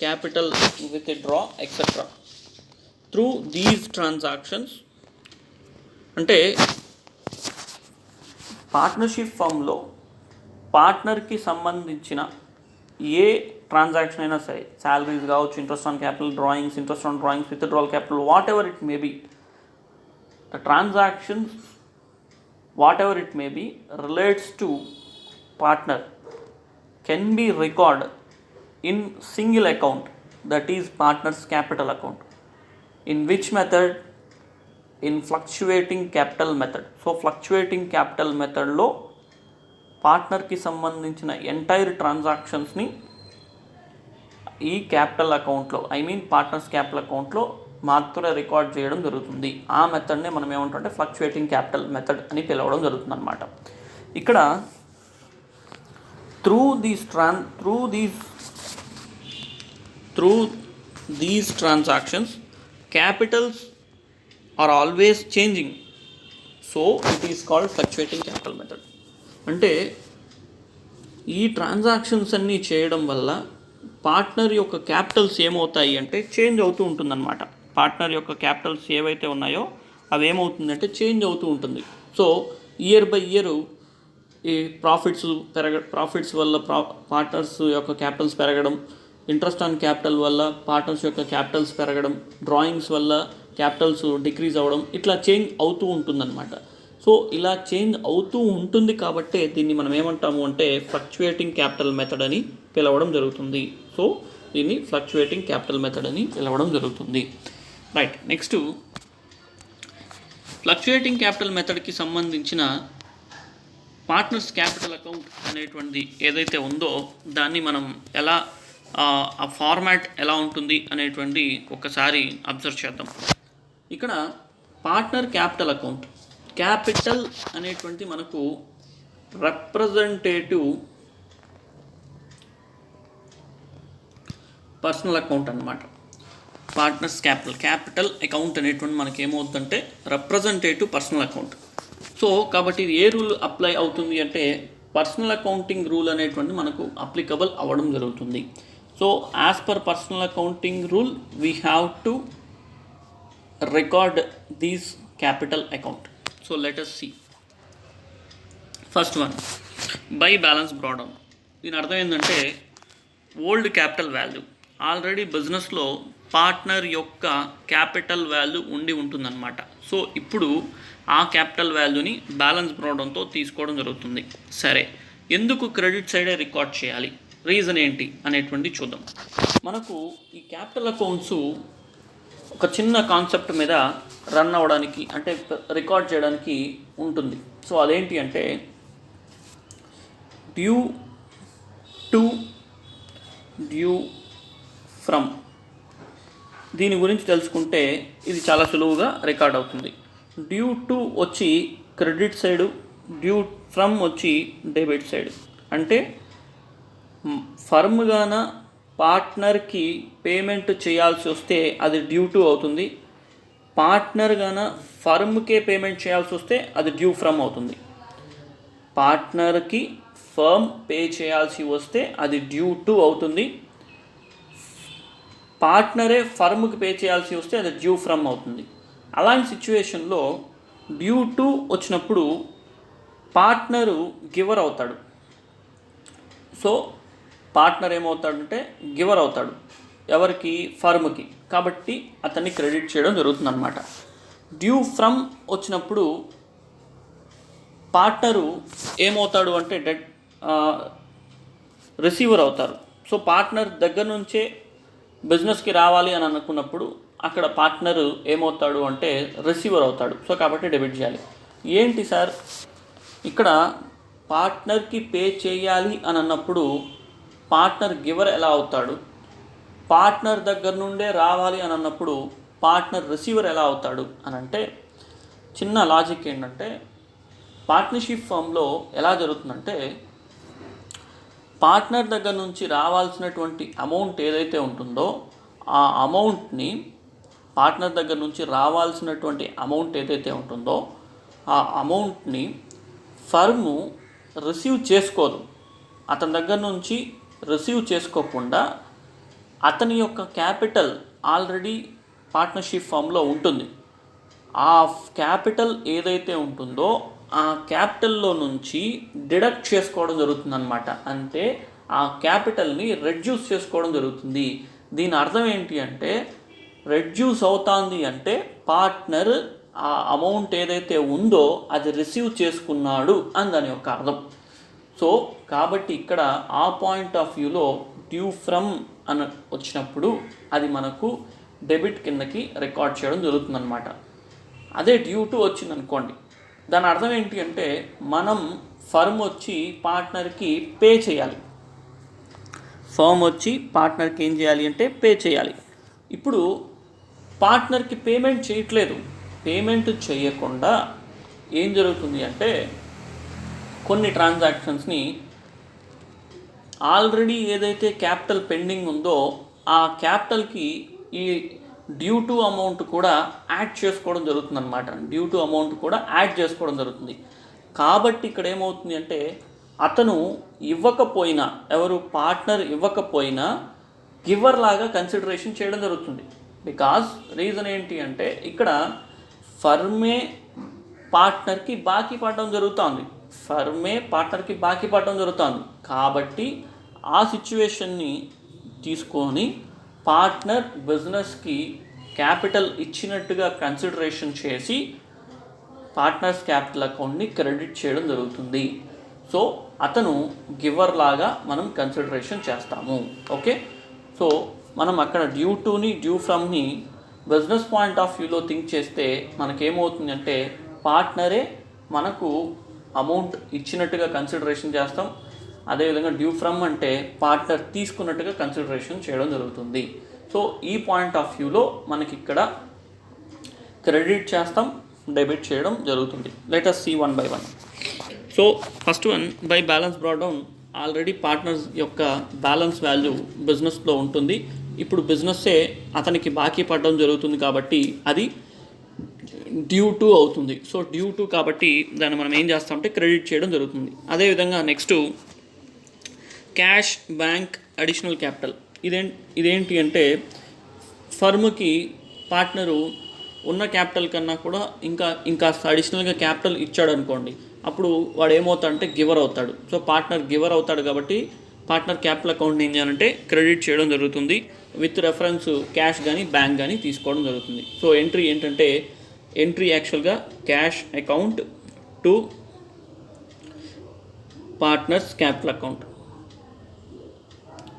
capital withdraw, etc. Through these transactions, అంటే partnership ఫామ్లో పార్ట్నర్కి సంబంధించిన ఏ transaction అయినా సరే, salaries కావచ్చు, interest on capital, drawings, interest on drawings, withdrawal capital, whatever it may be, transactions whatever it may be relates to partner can be recorded in single account, that is partner's capital account. In which method? In fluctuating capital method. So fluctuating capital method లో పార్ట్నర్కి సంబంధించిన entire ట్రాన్సాక్షన్స్ని ఈ capital అకౌంట్లో, I mean partners capital అకౌంట్లో మాత్రమే record చేయడం జరుగుతుంది. ఆ మెథడ్నే మనం ఏమంటామంటే ఫ్లక్చువేటింగ్ క్యాపిటల్ మెథడ్ అని పిలవడం జరుగుతుంది అన్నమాట. ఇక్కడ through these transactions, capitals are always changing, so it is called fluctuating capital method. అంటే ఈ ట్రాన్సాక్షన్స్ అన్నీ చేయడం వల్ల పార్ట్నర్ యొక్క క్యాపిటల్స్ ఏమవుతాయి అంటే చేంజ్ అవుతూ ఉంటుందన్నమాట. పార్ట్నర్ యొక్క క్యాపిటల్స్ ఏవైతే ఉన్నాయో అవి ఏమవుతుందంటే చేంజ్ అవుతూ ఉంటుంది. సో ఇయర్ బై ఇయర్ ఈ ప్రాఫిట్స్ వల్ల పార్ట్నర్స్ యొక్క క్యాపిటల్స్ పెరగడం, ఇంట్రెస్ట్ ఆన్ క్యాపిటల్ వల్ల పార్ట్నర్స్ యొక్క క్యాపిటల్స్ పెరగడం, డ్రాయింగ్స్ వల్ల క్యాపిటల్స్ డిక్రీజ్ అవ్వడం, ఇట్లా చేంజ్ అవుతూ ఉంటుందన్నమాట. సో ఇలా చేంజ్ అవుతూ ఉంటుంది కాబట్టే దీన్ని మనం ఏమంటాము అంటే ఫ్లక్చువేటింగ్ క్యాపిటల్ మెథడ్ అని పిలవడం జరుగుతుంది. సో దీన్ని ఫ్లక్చువేటింగ్ క్యాపిటల్ మెథడ్ అని పిలవడం జరుగుతుంది. రైట్. నెక్స్ట్ ఫ్లక్చువేటింగ్ క్యాపిటల్ మెథడ్కి సంబంధించిన పార్ట్నర్స్ క్యాపిటల్ అకౌంట్ అనేటువంటిది ఏదైతే ఉందో దాన్ని మనం ఎలా ఆ ఫార్మాట్ ఎలా ఉంటుంది అనేటువంటి ఒకసారి అబ్జర్వ్ చేద్దాం. ఇక్కడ పార్ట్నర్ క్యాపిటల్ అకౌంట్, క్యాపిటల్ అనేటువంటి మనకు రిప్రజెంటేటివ్ పర్సనల్ అకౌంట్ అన్నమాట. పార్ట్నర్స్ క్యాపిటల్ అకౌంట్ అనేటువంటి మనకి ఏమవుతుందంటే రిప్రజెంటేటివ్ పర్సనల్ అకౌంట్. సో కాబట్టి ఇది ఏ రూల్ అప్లై అవుతుంది అంటే పర్సనల్ అకౌంటింగ్ రూల్ అనేటువంటి మనకు అప్లికబుల్ అవ్వడం జరుగుతుంది. So as per personal accounting rule we have to record these capital account. So let us see. First one, by balance brought down. దీని అర్థం ఏంటంటే ఓల్డ్ క్యాపిటల్ వాల్యూ, ఆల్రెడీ బిజినెస్లో partner యొక్క capital value ఉంటుందన్నమాట. So ఇప్పుడు ఆ capital వాల్యూని balance బ్రోడంతో తీసుకోవడం జరుగుతుంది. సరే, ఎందుకు క్రెడిట్ సైడే రికార్డ్ చేయాలి, రీజన్ ఏంటి అనేటువంటి చూద్దాం. మనకు ఈ క్యాపిటల్ అకౌంట్స్ ఒక చిన్న కాన్సెప్ట్ మీద రన్ అవ్వడానికి, అంటే రికార్డ్ చేయడానికి ఉంటుంది. సో అదేంటి అంటే డ్యూ టు, డ్యూ ఫ్రమ్. దీని గురించి తెలుసుకుంటే ఇది చాలా సులువుగా రికార్డ్ అవుతుంది. డ్యూ టు వచ్చి క్రెడిట్ సైడు, డ్యూ ఫ్రమ్ వచ్చి డెబిట్ సైడ్. అంటే ఫర్మ్గాన పార్ట్నర్కి పేమెంట్ చేయాల్సి వస్తే అది డ్యూ టు అవుతుంది. పార్ట్నర్ గాన ఫర్మ్కే పేమెంట్ చేయాల్సి వస్తే అది డ్యూ ఫ్రమ్ అవుతుంది. పార్ట్నర్కి ఫర్మ్ పే చేయాల్సి వస్తే అది డ్యూ టు అవుతుంది. పార్ట్నరే ఫర్మ్కి పే చేయాల్సి వస్తే అది డ్యూ ఫ్రమ్ అవుతుంది. అలాంటి సిచ్యువేషన్లో డ్యూ టు వచ్చినప్పుడు పార్ట్నరు గివర్ అవుతాడు. సో పార్ట్నర్ ఏమవుతాడంటే గివర్ అవుతాడు ఎవరికి, ఫర్మ్కి. కాబట్టి అతన్ని క్రెడిట్ చేయడం జరుగుతుంది అన్నమాట. డ్యూ ఫ్రమ్ వచ్చినప్పుడు పార్ట్నరు ఏమవుతాడు అంటే రిసీవర్ అవుతారు. సో పార్ట్నర్ దగ్గర నుంచే బిజినెస్కి రావాలి అని అనుకున్నప్పుడు అక్కడ పార్ట్నర్ ఏమవుతాడు అంటే రిసీవర్ అవుతాడు. సో కాబట్టి డెబిట్ చేయాలి. ఏంటి సార్ ఇక్కడ పార్ట్నర్కి పే చేయాలి అని అన్నప్పుడు పార్ట్నర్ గివర్ ఎలా అవుతాడు, పార్ట్నర్ దగ్గర నుండే రావాలి అని అన్నప్పుడు పార్ట్నర్ రిసీవర్ ఎలా అవుతాడు అని అంటే, చిన్న లాజిక్ ఏంటంటే పార్ట్నర్షిప్ ఫర్మ్లో ఎలా జరుగుతుందంటే పార్ట్నర్ దగ్గర నుంచి రావాల్సినటువంటి అమౌంట్ ఏదైతే ఉంటుందో ఆ అమౌంట్ని, పార్ట్నర్ దగ్గర నుంచి రావాల్సినటువంటి అమౌంట్ ఏదైతే ఉంటుందో ఆ అమౌంట్ని ఫర్ము రిసీవ్ చేసుకోదు. అతని దగ్గర నుంచి రిసీవ్ చేసుకోకుండా అతని యొక్క క్యాపిటల్ ఆల్రెడీ పార్ట్నర్షిప్ ఫర్మ్లో ఉంటుంది. ఆ క్యాపిటల్ ఏదైతే ఉంటుందో ఆ క్యాపిటల్లో నుంచి డిడక్ట్ చేసుకోవడం జరుగుతుందన్నమాట. అంటే ఆ క్యాపిటల్ని రెడ్యూస్ చేసుకోవడం జరుగుతుంది. దీని అర్థం ఏంటి అంటే రెడ్యూస్ అవుతుంది అంటే పార్ట్నర్ ఆ అమౌంట్ ఏదైతే ఉందో అది రిసీవ్ చేసుకున్నాడు అని దాని యొక్క అర్థం. సో కాబట్టి ఇక్కడ ఆ పాయింట్ ఆఫ్ వ్యూలో డ్యూ ఫ్రమ్ అని వచ్చినప్పుడు అది మనకు డెబిట్ కిందకి రికార్డ్ చేయడం జరుగుతుందన్నమాట. అదే డ్యూ టు వచ్చిందనుకోండి, దాని అర్థం ఏంటి అంటే మనం ఫర్మ్ వచ్చి పార్ట్నర్కి పే చేయాలి. ఫర్మ్ వచ్చి పార్ట్నర్కి ఏం చేయాలి అంటే పే చేయాలి. ఇప్పుడు పార్ట్నర్కి పేమెంట్ చేయట్లేదు. పేమెంట్ చేయకుండా ఏం జరుగుతుంది అంటే కొన్ని ట్రాన్సాక్షన్స్ని ఆల్రెడీ ఏదైతే క్యాపిటల్ పెండింగ్ ఉందో ఆ క్యాపిటల్కి ఈ డ్యూ టు అమౌంట్ కూడా యాడ్ చేసుకోవడం జరుగుతుంది అనమాట. డ్యూ టు అమౌంట్ కూడా యాడ్ చేసుకోవడం జరుగుతుంది. కాబట్టి ఇక్కడ ఏమవుతుంది అంటే అతను ఇవ్వకపోయినా, ఎవరు పార్ట్నర్ ఇవ్వకపోయినా గివర్ లాగా కన్సిడరేషన్ చేయడం జరుగుతుంది. బికాజ్ రీజన్ ఏంటి అంటే ఇక్కడ ఫర్మే పార్ట్నర్కి బాకీ పడడం జరుగుతుంది. కాబట్టి ఆ సిచ్యువేషన్ని తీసుకొని పార్ట్నర్ బిజినెస్కి క్యాపిటల్ ఇచ్చినట్టుగా కన్సిడరేషన్ చేసి పార్ట్నర్స్ క్యాపిటల్ అకౌంట్ని క్రెడిట్ చేయడం జరుగుతుంది. సో అతను గివర్ లాగా మనం కన్సిడరేషన్ చేస్తాము. ఓకే, సో మనం అక్కడ డ్యూ టుని, డ్యూ ఫ్రమ్ని బిజినెస్ పాయింట్ ఆఫ్ వ్యూలో థింక్ చేస్తే మనకేమవుతుందంటే పార్ట్నరే మనకు అమౌంట్ ఇచ్చినట్టుగా కన్సిడరేషన్ చేస్తాం. అదేవిధంగా డ్యూ ఫ్రమ్ అంటే పార్ట్నర్ తీసుకున్నట్టుగా కన్సిడరేషన్ చేయడం జరుగుతుంది. సో ఈ పాయింట్ ఆఫ్ వ్యూలో మనకి ఇక్కడ క్రెడిట్ చేస్తాం, డెబిట్ చేయడం జరుగుతుంది. Let us see one by one. So first one, by balance brought down. Already partners యొక్క బ్యాలెన్స్ వాల్యూ బిజినెస్లో ఉంటుంది. ఇప్పుడు బిజినెస్సే అతనికి బాకీ పడడం జరుగుతుంది కాబట్టి అది డ్యూ టు అవుతుంది. సో డ్యూ టు కాబట్టి దాన్ని మనం ఏం చేస్తామంటే క్రెడిట్ చేయడం జరుగుతుంది. అదేవిధంగా next cash, bank, additional capital. ఇదేంటి అంటే ఫర్మ్కి పార్ట్నరు ఉన్న క్యాపిటల్ కన్నా కూడా ఇంకా అడిషనల్గా క్యాపిటల్ ఇచ్చాడు అనుకోండి, అప్పుడు వాడు ఏమవుతాడంటే గివర్ అవుతాడు. సో పార్ట్నర్ గివర్ అవుతాడు కాబట్టి పార్ట్నర్ క్యాపిటల్ అకౌంట్ని ఏం చేయాలంటే క్రెడిట్ చేయడం జరుగుతుంది. విత్ రెఫరెన్స్ క్యాష్ కానీ బ్యాంక్ కానీ తీసుకోవడం జరుగుతుంది. సో ఎంట్రీ ఏంటంటే ఎంట్రీ యాక్చువల్గా cash account to partners capital account,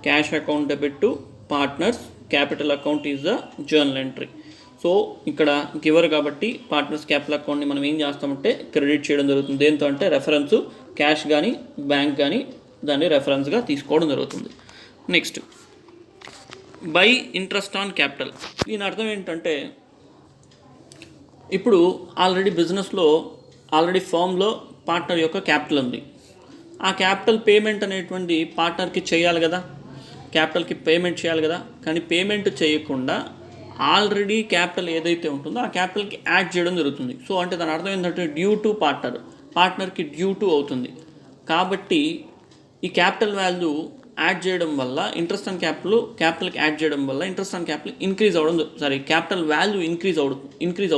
cash account debit to partners capital account is the journal entry. So ఇక్కడ గివర్ కాబట్టి పార్ట్నర్స్ క్యాపిటల్ అకౌంట్ని మనం ఏం చేస్తామంటే క్రెడిట్ చేయడం జరుగుతుంది. దేంతో అంటే రెఫరెన్స్ క్యాష్ కానీ బ్యాంక్ కానీ దాన్ని రెఫరెన్స్గా తీసుకోవడం జరుగుతుంది. Next by interest on capital. దీని అర్థం ఏంటంటే ఇప్పుడు ఆల్రెడీ బిజినెస్లో ఆల్రెడీ ఫామ్లో పార్ట్నర్ యొక్క క్యాపిటల్ ఉంది. ఆ క్యాపిటల్ పేమెంట్ అనేటువంటి పార్ట్నర్కి చేయాలి కదా, క్యాపిటల్కి పేమెంట్ చేయాలి కదా. కానీ పేమెంట్ చేయకుండా ఆల్రెడీ క్యాపిటల్ ఏదైతే ఉంటుందో ఆ క్యాపిటల్కి యాడ్ చేయడం జరుగుతుంది. సో అంటే దాని అర్థం ఏంటంటే డ్యూ టు పార్ట్నర్కి డ్యూ టు అవుతుంది. కాబట్టి ఈ క్యాపిటల్ వాల్యూ యాడ్ చేయడం వల్ల ఇంట్రెస్ట్ ఆన్ క్యాపిటల్కి యాడ్ చేయడం వల్ల interest on capital capital value increase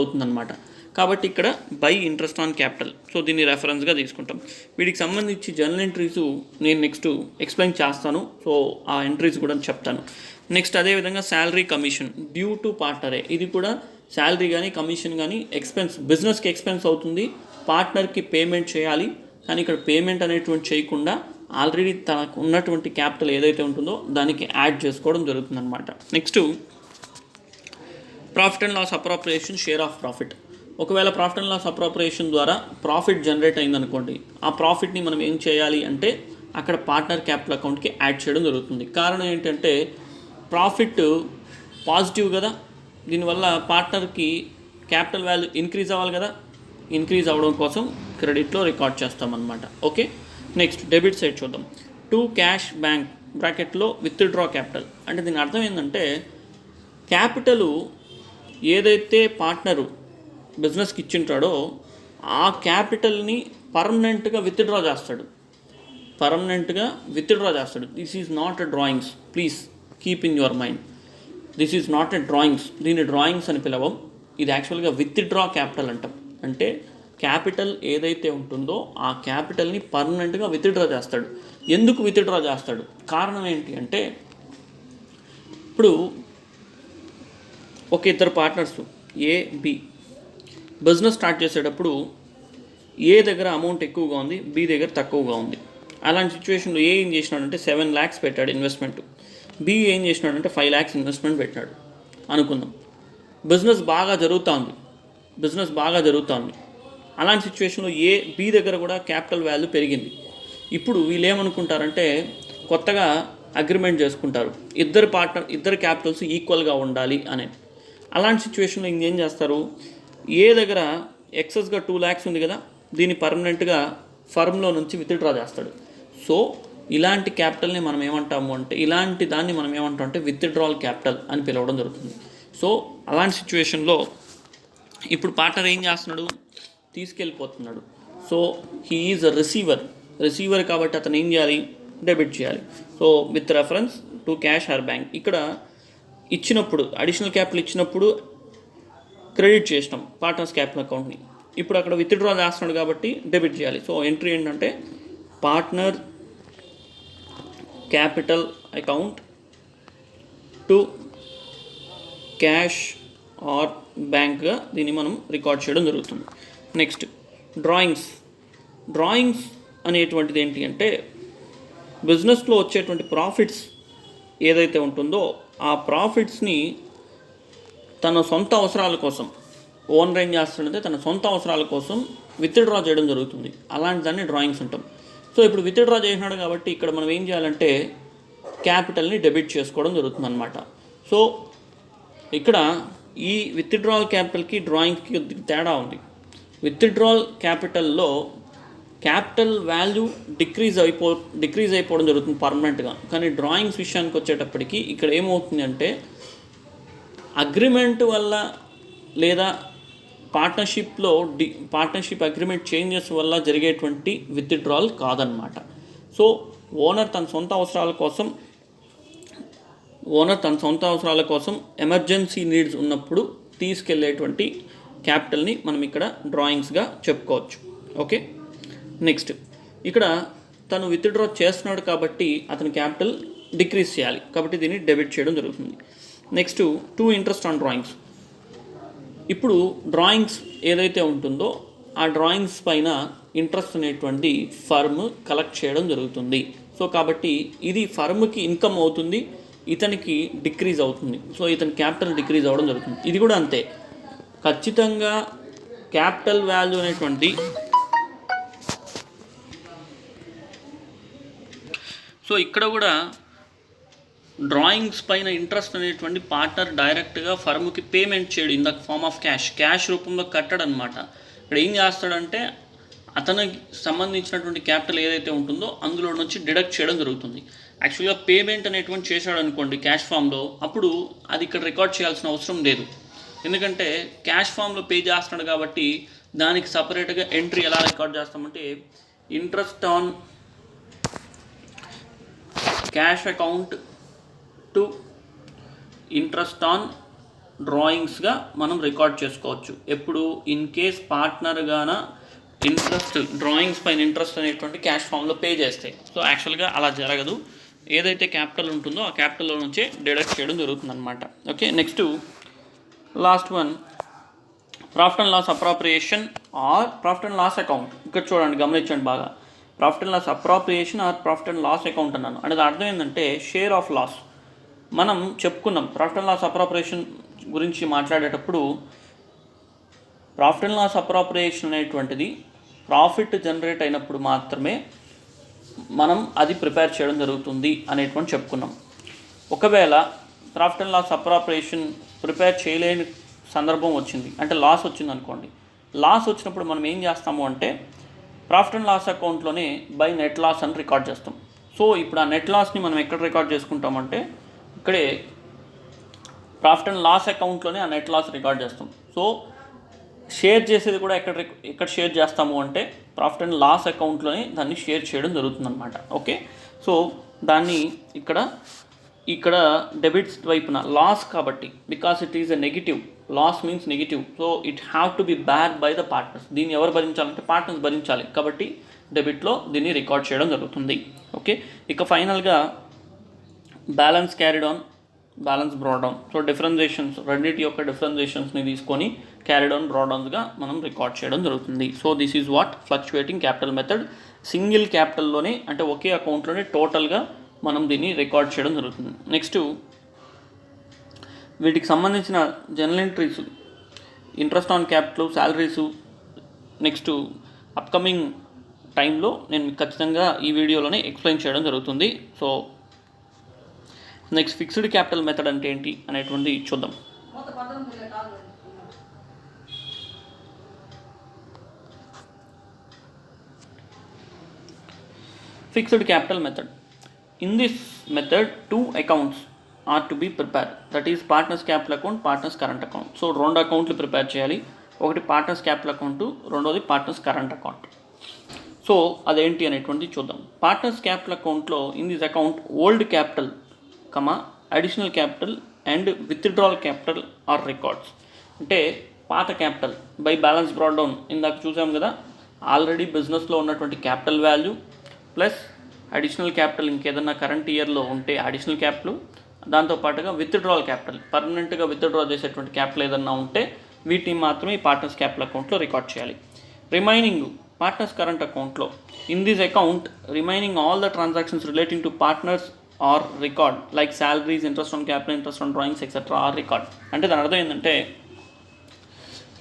అవుతుంది అనమాట. కాబట్టి ఇక్కడ by interest on capital. So దీన్ని రెఫరెన్స్గా తీసుకుంటాం. వీటికి సంబంధించి జర్నల్ ఎంట్రీస్ నేను నెక్స్ట్ ఎక్స్ప్లెయిన్ చేస్తాను. సో ఆ ఎంట్రీస్ కూడా చెప్తాను. నెక్స్ట్ అదేవిధంగా శాలరీ కమిషన్ డ్యూ టు పార్ట్నరే. ఇది కూడా శాలరీ కానీ కమిషన్ కానీ బిజినెస్కి ఎక్స్పెన్స్ అవుతుంది, పార్ట్నర్కి పేమెంట్ చేయాలి. కానీ ఇక్కడ పేమెంట్ అనేటువంటి చేయకుండా ఆల్రెడీ తనకు ఉన్నటువంటి క్యాపిటల్ ఏదైతే ఉంటుందో దానికి యాడ్ చేసుకోవడం జరుగుతుంది అనమాట. Next profit and loss appropriation, share of profit. ఒకవేళ ప్రాఫిట్ అండ్ లాస్ అప్రాప్రియేషన్ ద్వారా ప్రాఫిట్ జనరేట్ అయిందనుకోండి, ఆ ప్రాఫిట్ని మనం ఏం చేయాలి అంటే అక్కడ పార్ట్నర్ క్యాపిటల్ అకౌంట్కి యాడ్ చేయడం జరుగుతుంది. కారణం ఏంటంటే ప్రాఫిట్ పాజిటివ్ కదా, దీనివల్ల పార్ట్నర్కి క్యాపిటల్ వాల్యూ ఇంక్రీజ్ అవ్వాలి కదా, ఇంక్రీజ్ అవ్వడం కోసం క్రెడిట్లో రికార్డ్ చేస్తామన్నమాట. ఓకే, నెక్స్ట్ డెబిట్ సైడ్ చూద్దాం. టు క్యాష్ బ్యాంక్ బ్రాకెట్లో విత్డ్రా క్యాపిటల్. అంటే దీని అర్థం ఏంటంటే క్యాపిటలు ఏదైతే పార్ట్నరు బిజినెస్కి ఇచ్చింటాడో ఆ క్యాపిటల్ని పర్మనెంట్గా విత్డ్రా చేస్తాడు. This is not a drawings, please keep in your mind. This is not a drawings. దీన్ని డ్రాయింగ్స్ అని పిలవం. ఇది యాక్చువల్గా విత్డ్రా క్యాపిటల్ అంటాం. అంటే క్యాపిటల్ ఏదైతే ఉంటుందో ఆ క్యాపిటల్ని పర్మనెంట్గా విత్డ్రా చేస్తాడు. ఎందుకు విత్డ్రా చేస్తాడు? కారణం ఏంటి అంటే ఇప్పుడు ఒక ఇద్దరు partners A B business start చేసేటప్పుడు ఏ దగ్గర అమౌంట్ ఎక్కువగా ఉంది, బి దగ్గర తక్కువగా ఉంది. అలాంటి సిచ్యువేషన్లో ఏ ఏం చేసినాడంటే 7 lakhs పెట్టాడు ఇన్వెస్ట్మెంట్, బి ఏం చేసినాడంటే 5 lakhs ఇన్వెస్ట్మెంట్ పెట్టాడు అనుకుందాం. బిజినెస్ బాగా జరుగుతుంది. అలాంటి సిచ్యువేషన్లో బి దగ్గర కూడా క్యాపిటల్ వాల్యూ పెరిగింది. ఇప్పుడు వీళ్ళు ఏమనుకుంటారంటే కొత్తగా అగ్రిమెంట్ చేసుకుంటారు, ఇద్దరు క్యాపిటల్స్ ఈక్వల్గా ఉండాలి అని. అలాంటి సిచ్యువేషన్లో ఇంకేం చేస్తారు, ఏ దగ్గర ఎక్సెస్గా 2 lakhs ఉంది కదా, దీన్ని పర్మనెంట్గా ఫర్మ్లో నుంచి విత్డ్రా చేస్తాడు. సో ఇలాంటి క్యాపిటల్ని మనం ఏమంటాము అంటే విత్డ్రాల్ క్యాపిటల్ అని పిలవడం జరుగుతుంది. సో అలాంటి సిచ్యువేషన్లో ఇప్పుడు పార్ట్నర్ ఏం చేస్తున్నాడు, తీసుకెళ్ళిపోతున్నాడు. So he is a receiver కాబట్టి అతను ఏం చేయాలి, డెబిట్ చేయాలి. So with reference to cash or bank. ఇక్కడ ఇచ్చినప్పుడు అడిషనల్ క్యాపిటల్ ఇచ్చినప్పుడు క్రెడిట్ చేసినాం పార్ట్నర్స్ క్యాపిటల్ అకౌంట్ని. ఇప్పుడు అక్కడ విత్డ్రా చేస్తున్నాడు కాబట్టి డెబిట్ చేయాలి. సో ఎంట్రీ ఏంటంటే partner capital account to cash or బ్యాంక్గా దీన్ని మనం రికార్డ్ చేయడం జరుగుతుంది. నెక్స్ట్ డ్రాయింగ్స్ అనేటువంటిది ఏంటి అంటే బిజినెస్లో వచ్చేటువంటి ప్రాఫిట్స్ ఏదైతే ఉంటుందో ఆ ప్రాఫిట్స్ని తన సొంత అవసరాల కోసం ఓనర్ ఏం చేస్తుందంటే తన సొంత అవసరాల కోసం విత్డ్రా చేయడం జరుగుతుంది. అలాంటి దాన్ని డ్రాయింగ్స్ అంటాం. సో ఇప్పుడు విత్డ్రా చేసినాడు కాబట్టి ఇక్కడ మనం ఏం చేయాలంటే క్యాపిటల్ని డెబిట్ చేసుకోవడం జరుగుతుంది అన్నమాట. సో ఇక్కడ ఈ విత్డ్రాల్ క్యాపిటల్కి డ్రాయింగ్స్కి తేడా ఉంది. విత్డ్రాల్ క్యాపిటల్లో క్యాపిటల్ వాల్యూ డిక్రీజ్ అయిపోవడం జరుగుతుంది పర్మనెంట్గా. కానీ డ్రాయింగ్స్ విషయానికి వచ్చేటప్పటికి ఇక్కడ ఏమవుతుంది అంటే అగ్రిమెంట్ వల్ల లేదా పార్ట్నర్షిప్ అగ్రిమెంట్ చేంజెస్ వల్ల జరిగేటువంటి విత్డ్రాల్ కాదనమాట. సో ఓనర్ తన సొంత అవసరాల కోసం ఎమర్జెన్సీ నీడ్స్ ఉన్నప్పుడు తీసుకెళ్లేటువంటి క్యాపిటల్ని మనం ఇక్కడ డ్రాయింగ్స్గా చెప్పుకోవచ్చు. ఓకే, నెక్స్ట్ ఇక్కడ తను విత్డ్రా చేస్తున్నాడు కాబట్టి అతని క్యాపిటల్ డిక్రీజ్ చేయాలి, కాబట్టి దీన్ని డెబిట్ చేయడం జరుగుతుంది. Next interest on drawings. ఇప్పుడు డ్రాయింగ్స్ ఏదైతే ఉంటుందో ఆ డ్రాయింగ్స్ పైన ఇంట్రెస్ట్ అనేటువంటి ఫర్మ్ కలెక్ట్ చేయడం జరుగుతుంది. సో కాబట్టి ఇది ఫర్మ్కి ఇన్కమ్ అవుతుంది, ఇతనికి డిక్రీజ్ అవుతుంది. సో ఇతని క్యాపిటల్ డిక్రీజ్ అవ్వడం జరుగుతుంది. ఇది కూడా అంతే, ఖచ్చితంగా క్యాపిటల్ వాల్యూ అనేటువంటి సో ఇక్కడ కూడా డ్రాయింగ్స్ పైన ఇంట్రెస్ట్ అనేటువంటి పార్ట్నర్ డైరెక్ట్గా ఫర్మ్కి పేమెంట్ చేయడు in the form of cash రూపంలో కట్టడు అనమాట. ఇక్కడ ఏం చేస్తాడంటే అతనికి సంబంధించినటువంటి క్యాపిటల్ ఏదైతే ఉంటుందో అందులో నుంచి డిడక్ట్ చేయడం జరుగుతుంది. యాక్చువల్గా పేమెంట్ అనేటువంటి చేశాడు అనుకోండి క్యాష్ ఫామ్లో, అప్పుడు అది ఇక్కడ రికార్డ్ చేయాల్సిన అవసరం లేదు. ఎందుకంటే క్యాష్ ఫామ్లో పే చేస్తున్నాడు కాబట్టి దానికి సపరేట్గా ఎంట్రీ ఎలా రికార్డ్ చేస్తామంటే interest on cash account to interest on డ్రాయింగ్స్గా మనం రికార్డ్ చేసుకోవచ్చు. ఎప్పుడు ఇన్ కేస్ పార్ట్నర్గాన ఇంట్రెస్ట్ డ్రాయింగ్స్ పైన ఇంట్రెస్ట్ అనేటువంటి క్యాష్ ఫామ్లో పే చేస్తాయి. సో యాక్చువల్గా అలా జరగదు, ఏదైతే క్యాపిటల్ ఉంటుందో ఆ క్యాపిటల్లో నుంచే డిడక్ట్ చేయడం జరుగుతుంది అనమాట. Okay, next last one profit and loss appropriation or profit and loss account. ఇక్కడ చూడండి, గమనించండి బాగా, profit and loss appropriation or profit and loss account అన్నాను. అంటే అర్థం ఏంటంటే షేర్ ఆఫ్ లాస్. మనం చెప్పుకున్నాం ప్రాఫిట్ అండ్ లాస్ అప్రాప్రియేషన్ గురించి మాట్లాడేటప్పుడు, ప్రాఫిట్ అండ్ లాస్ అప్రాప్రియేషన్ అనేటువంటిది ప్రాఫిట్ జనరేట్ అయినప్పుడు మాత్రమే మనం అది ప్రిపేర్ చేయడం జరుగుతుంది అనేటువంటి చెప్పుకున్నాం. ఒకవేళ profit and loss appropriation prepare చేయలేని సందర్భం వచ్చింది, అంటే లాస్ వచ్చింది అనుకోండి, లాస్ వచ్చినప్పుడు మనం ఏం చేస్తాము అంటే ప్రాఫిట్ అండ్ లాస్ అకౌంట్లోనే బై నెట్ లాస్ అని రికార్డ్ చేస్తాం. సో ఇప్పుడు ఆ నెట్ లాస్ని మనం ఎక్కడ రికార్డ్ చేసుకుంటామంటే ఇక్కడే ప్రాఫిట్ అండ్ లాస్ అకౌంట్లోనే ఆ నెట్ లాస్ రికార్డ్ చేస్తాం. సో షేర్ చేసేది కూడా ఎక్కడ షేర్ చేస్తాము అంటే ప్రాఫిట్ అండ్ లాస్ అకౌంట్లోనే దాన్ని షేర్ చేయడం జరుగుతుందన్నమాట. ఓకే, సో దాన్ని ఇక్కడ డెబిట్స్ వైపున లాస్ కాబట్టి, because it is a negative, loss means negative, so it have to be bear by the partners. దీన్ని ఎవరు భరించాలంటే పార్ట్నర్స్ భరించాలి, కాబట్టి డెబిట్లో దీన్ని రికార్డ్ చేయడం జరుగుతుంది. ఓకే, ఇక ఫైనల్గా balance carried on, balance brought down. So differentiations, రెండింటి యొక్క డిఫరెన్షియేషన్స్ని తీసుకొని క్యారీడ్ ఆన్ బ్రాడ్ డౌన్స్గా మనం రికార్డ్ చేయడం జరుగుతుంది. So this is what fluctuating capital method. Single క్యాపిటల్లోనే, అంటే ఒకే అకౌంట్లోనే టోటల్గా మనం దీన్ని రికార్డ్ చేయడం జరుగుతుంది. నెక్స్ట్ వీటికి సంబంధించిన journal entries, interest on capital, salaries next upcoming టైంలో నేను మీకు ఖచ్చితంగా ఈ వీడియోలోనే ఎక్స్ప్లెయిన్ చేయడం జరుగుతుంది. So next fixed capital method అంటే ఏంటి అనేటువంటి చూద్దాం. Fixed capital method. In this method, two accounts are to be prepared. That is partners capital account, partners current account. So రెండు అకౌంట్లు ప్రిపేర్ చేయాలి. ఒకటి పార్ట్నర్స్ క్యాపిటల్ అకౌంట్, రెండోది పార్ట్నర్స్ కరెంట్ అకౌంట్. సో అదేంటి అనేటువంటిది చూద్దాం. పార్ట్నర్స్ క్యాపిటల్ అకౌంట్లో in this account old capital, additional capital and withdrawal capital are records. అంటే పాత capital by balance brought down ఇందాక చూసాం కదా, ఆల్రెడీ బిజినెస్లో ఉన్నటువంటి capital value plus additional capital, ఇంకేదన్నా కరెంట్ ఇయర్లో ఉంటే అడిషనల్ క్యాపిటల్, దాంతోపాటుగా విత్డ్రాల్ క్యాపిటల్, పర్మనెంట్గా విత్డ్రా చేసేటువంటి క్యాపిటల్ ఏదన్నా ఉంటే వీటిని మాత్రమే ఈ పార్ట్నర్స్ క్యాపిటల్ అకౌంట్లో రికార్డ్ చేయాలి. రిమైనింగ్ పార్ట్నర్స్ కరెంట్ అకౌంట్లో in this account remaining all the transactions relating to partners are record like salaries, interest on capital, interest on drawings etcetera are record. అంటే దాని అర్థం ఏంటంటే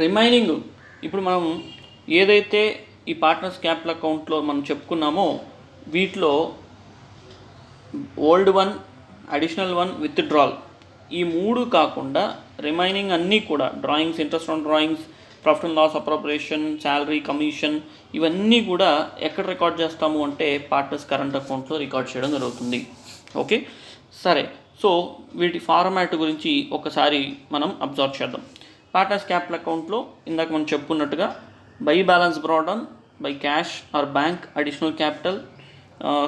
రిమైనింగ్ ఇప్పుడు మనం ఏదైతే ఈ పార్ట్నర్స్ క్యాపిటల్ అకౌంట్లో మనం చెప్పుకున్నామో వీటిలో old one, additional one, withdrawal, ఈ మూడు కాకుండా రిమైనింగ్ అన్నీ కూడా drawings, interest on drawings, profit and loss appropriation, salary, commission, ఇవన్నీ కూడా ఎక్కడ రికార్డ్ చేస్తాము అంటే పార్ట్నర్స్ కరెంట్ అకౌంట్లో రికార్డ్ చేయడం జరుగుతుంది. ఓకే, సరే. సో వీటి ఫార్మాట్ గురించి ఒకసారి మనం అబ్జర్వ్ చేద్దాం. పార్ట్నర్స్ క్యాపిటల్ అకౌంట్లో ఇందాక మనం చెప్పుకున్నట్టుగా by balance brought on, by cash or bank additional capital,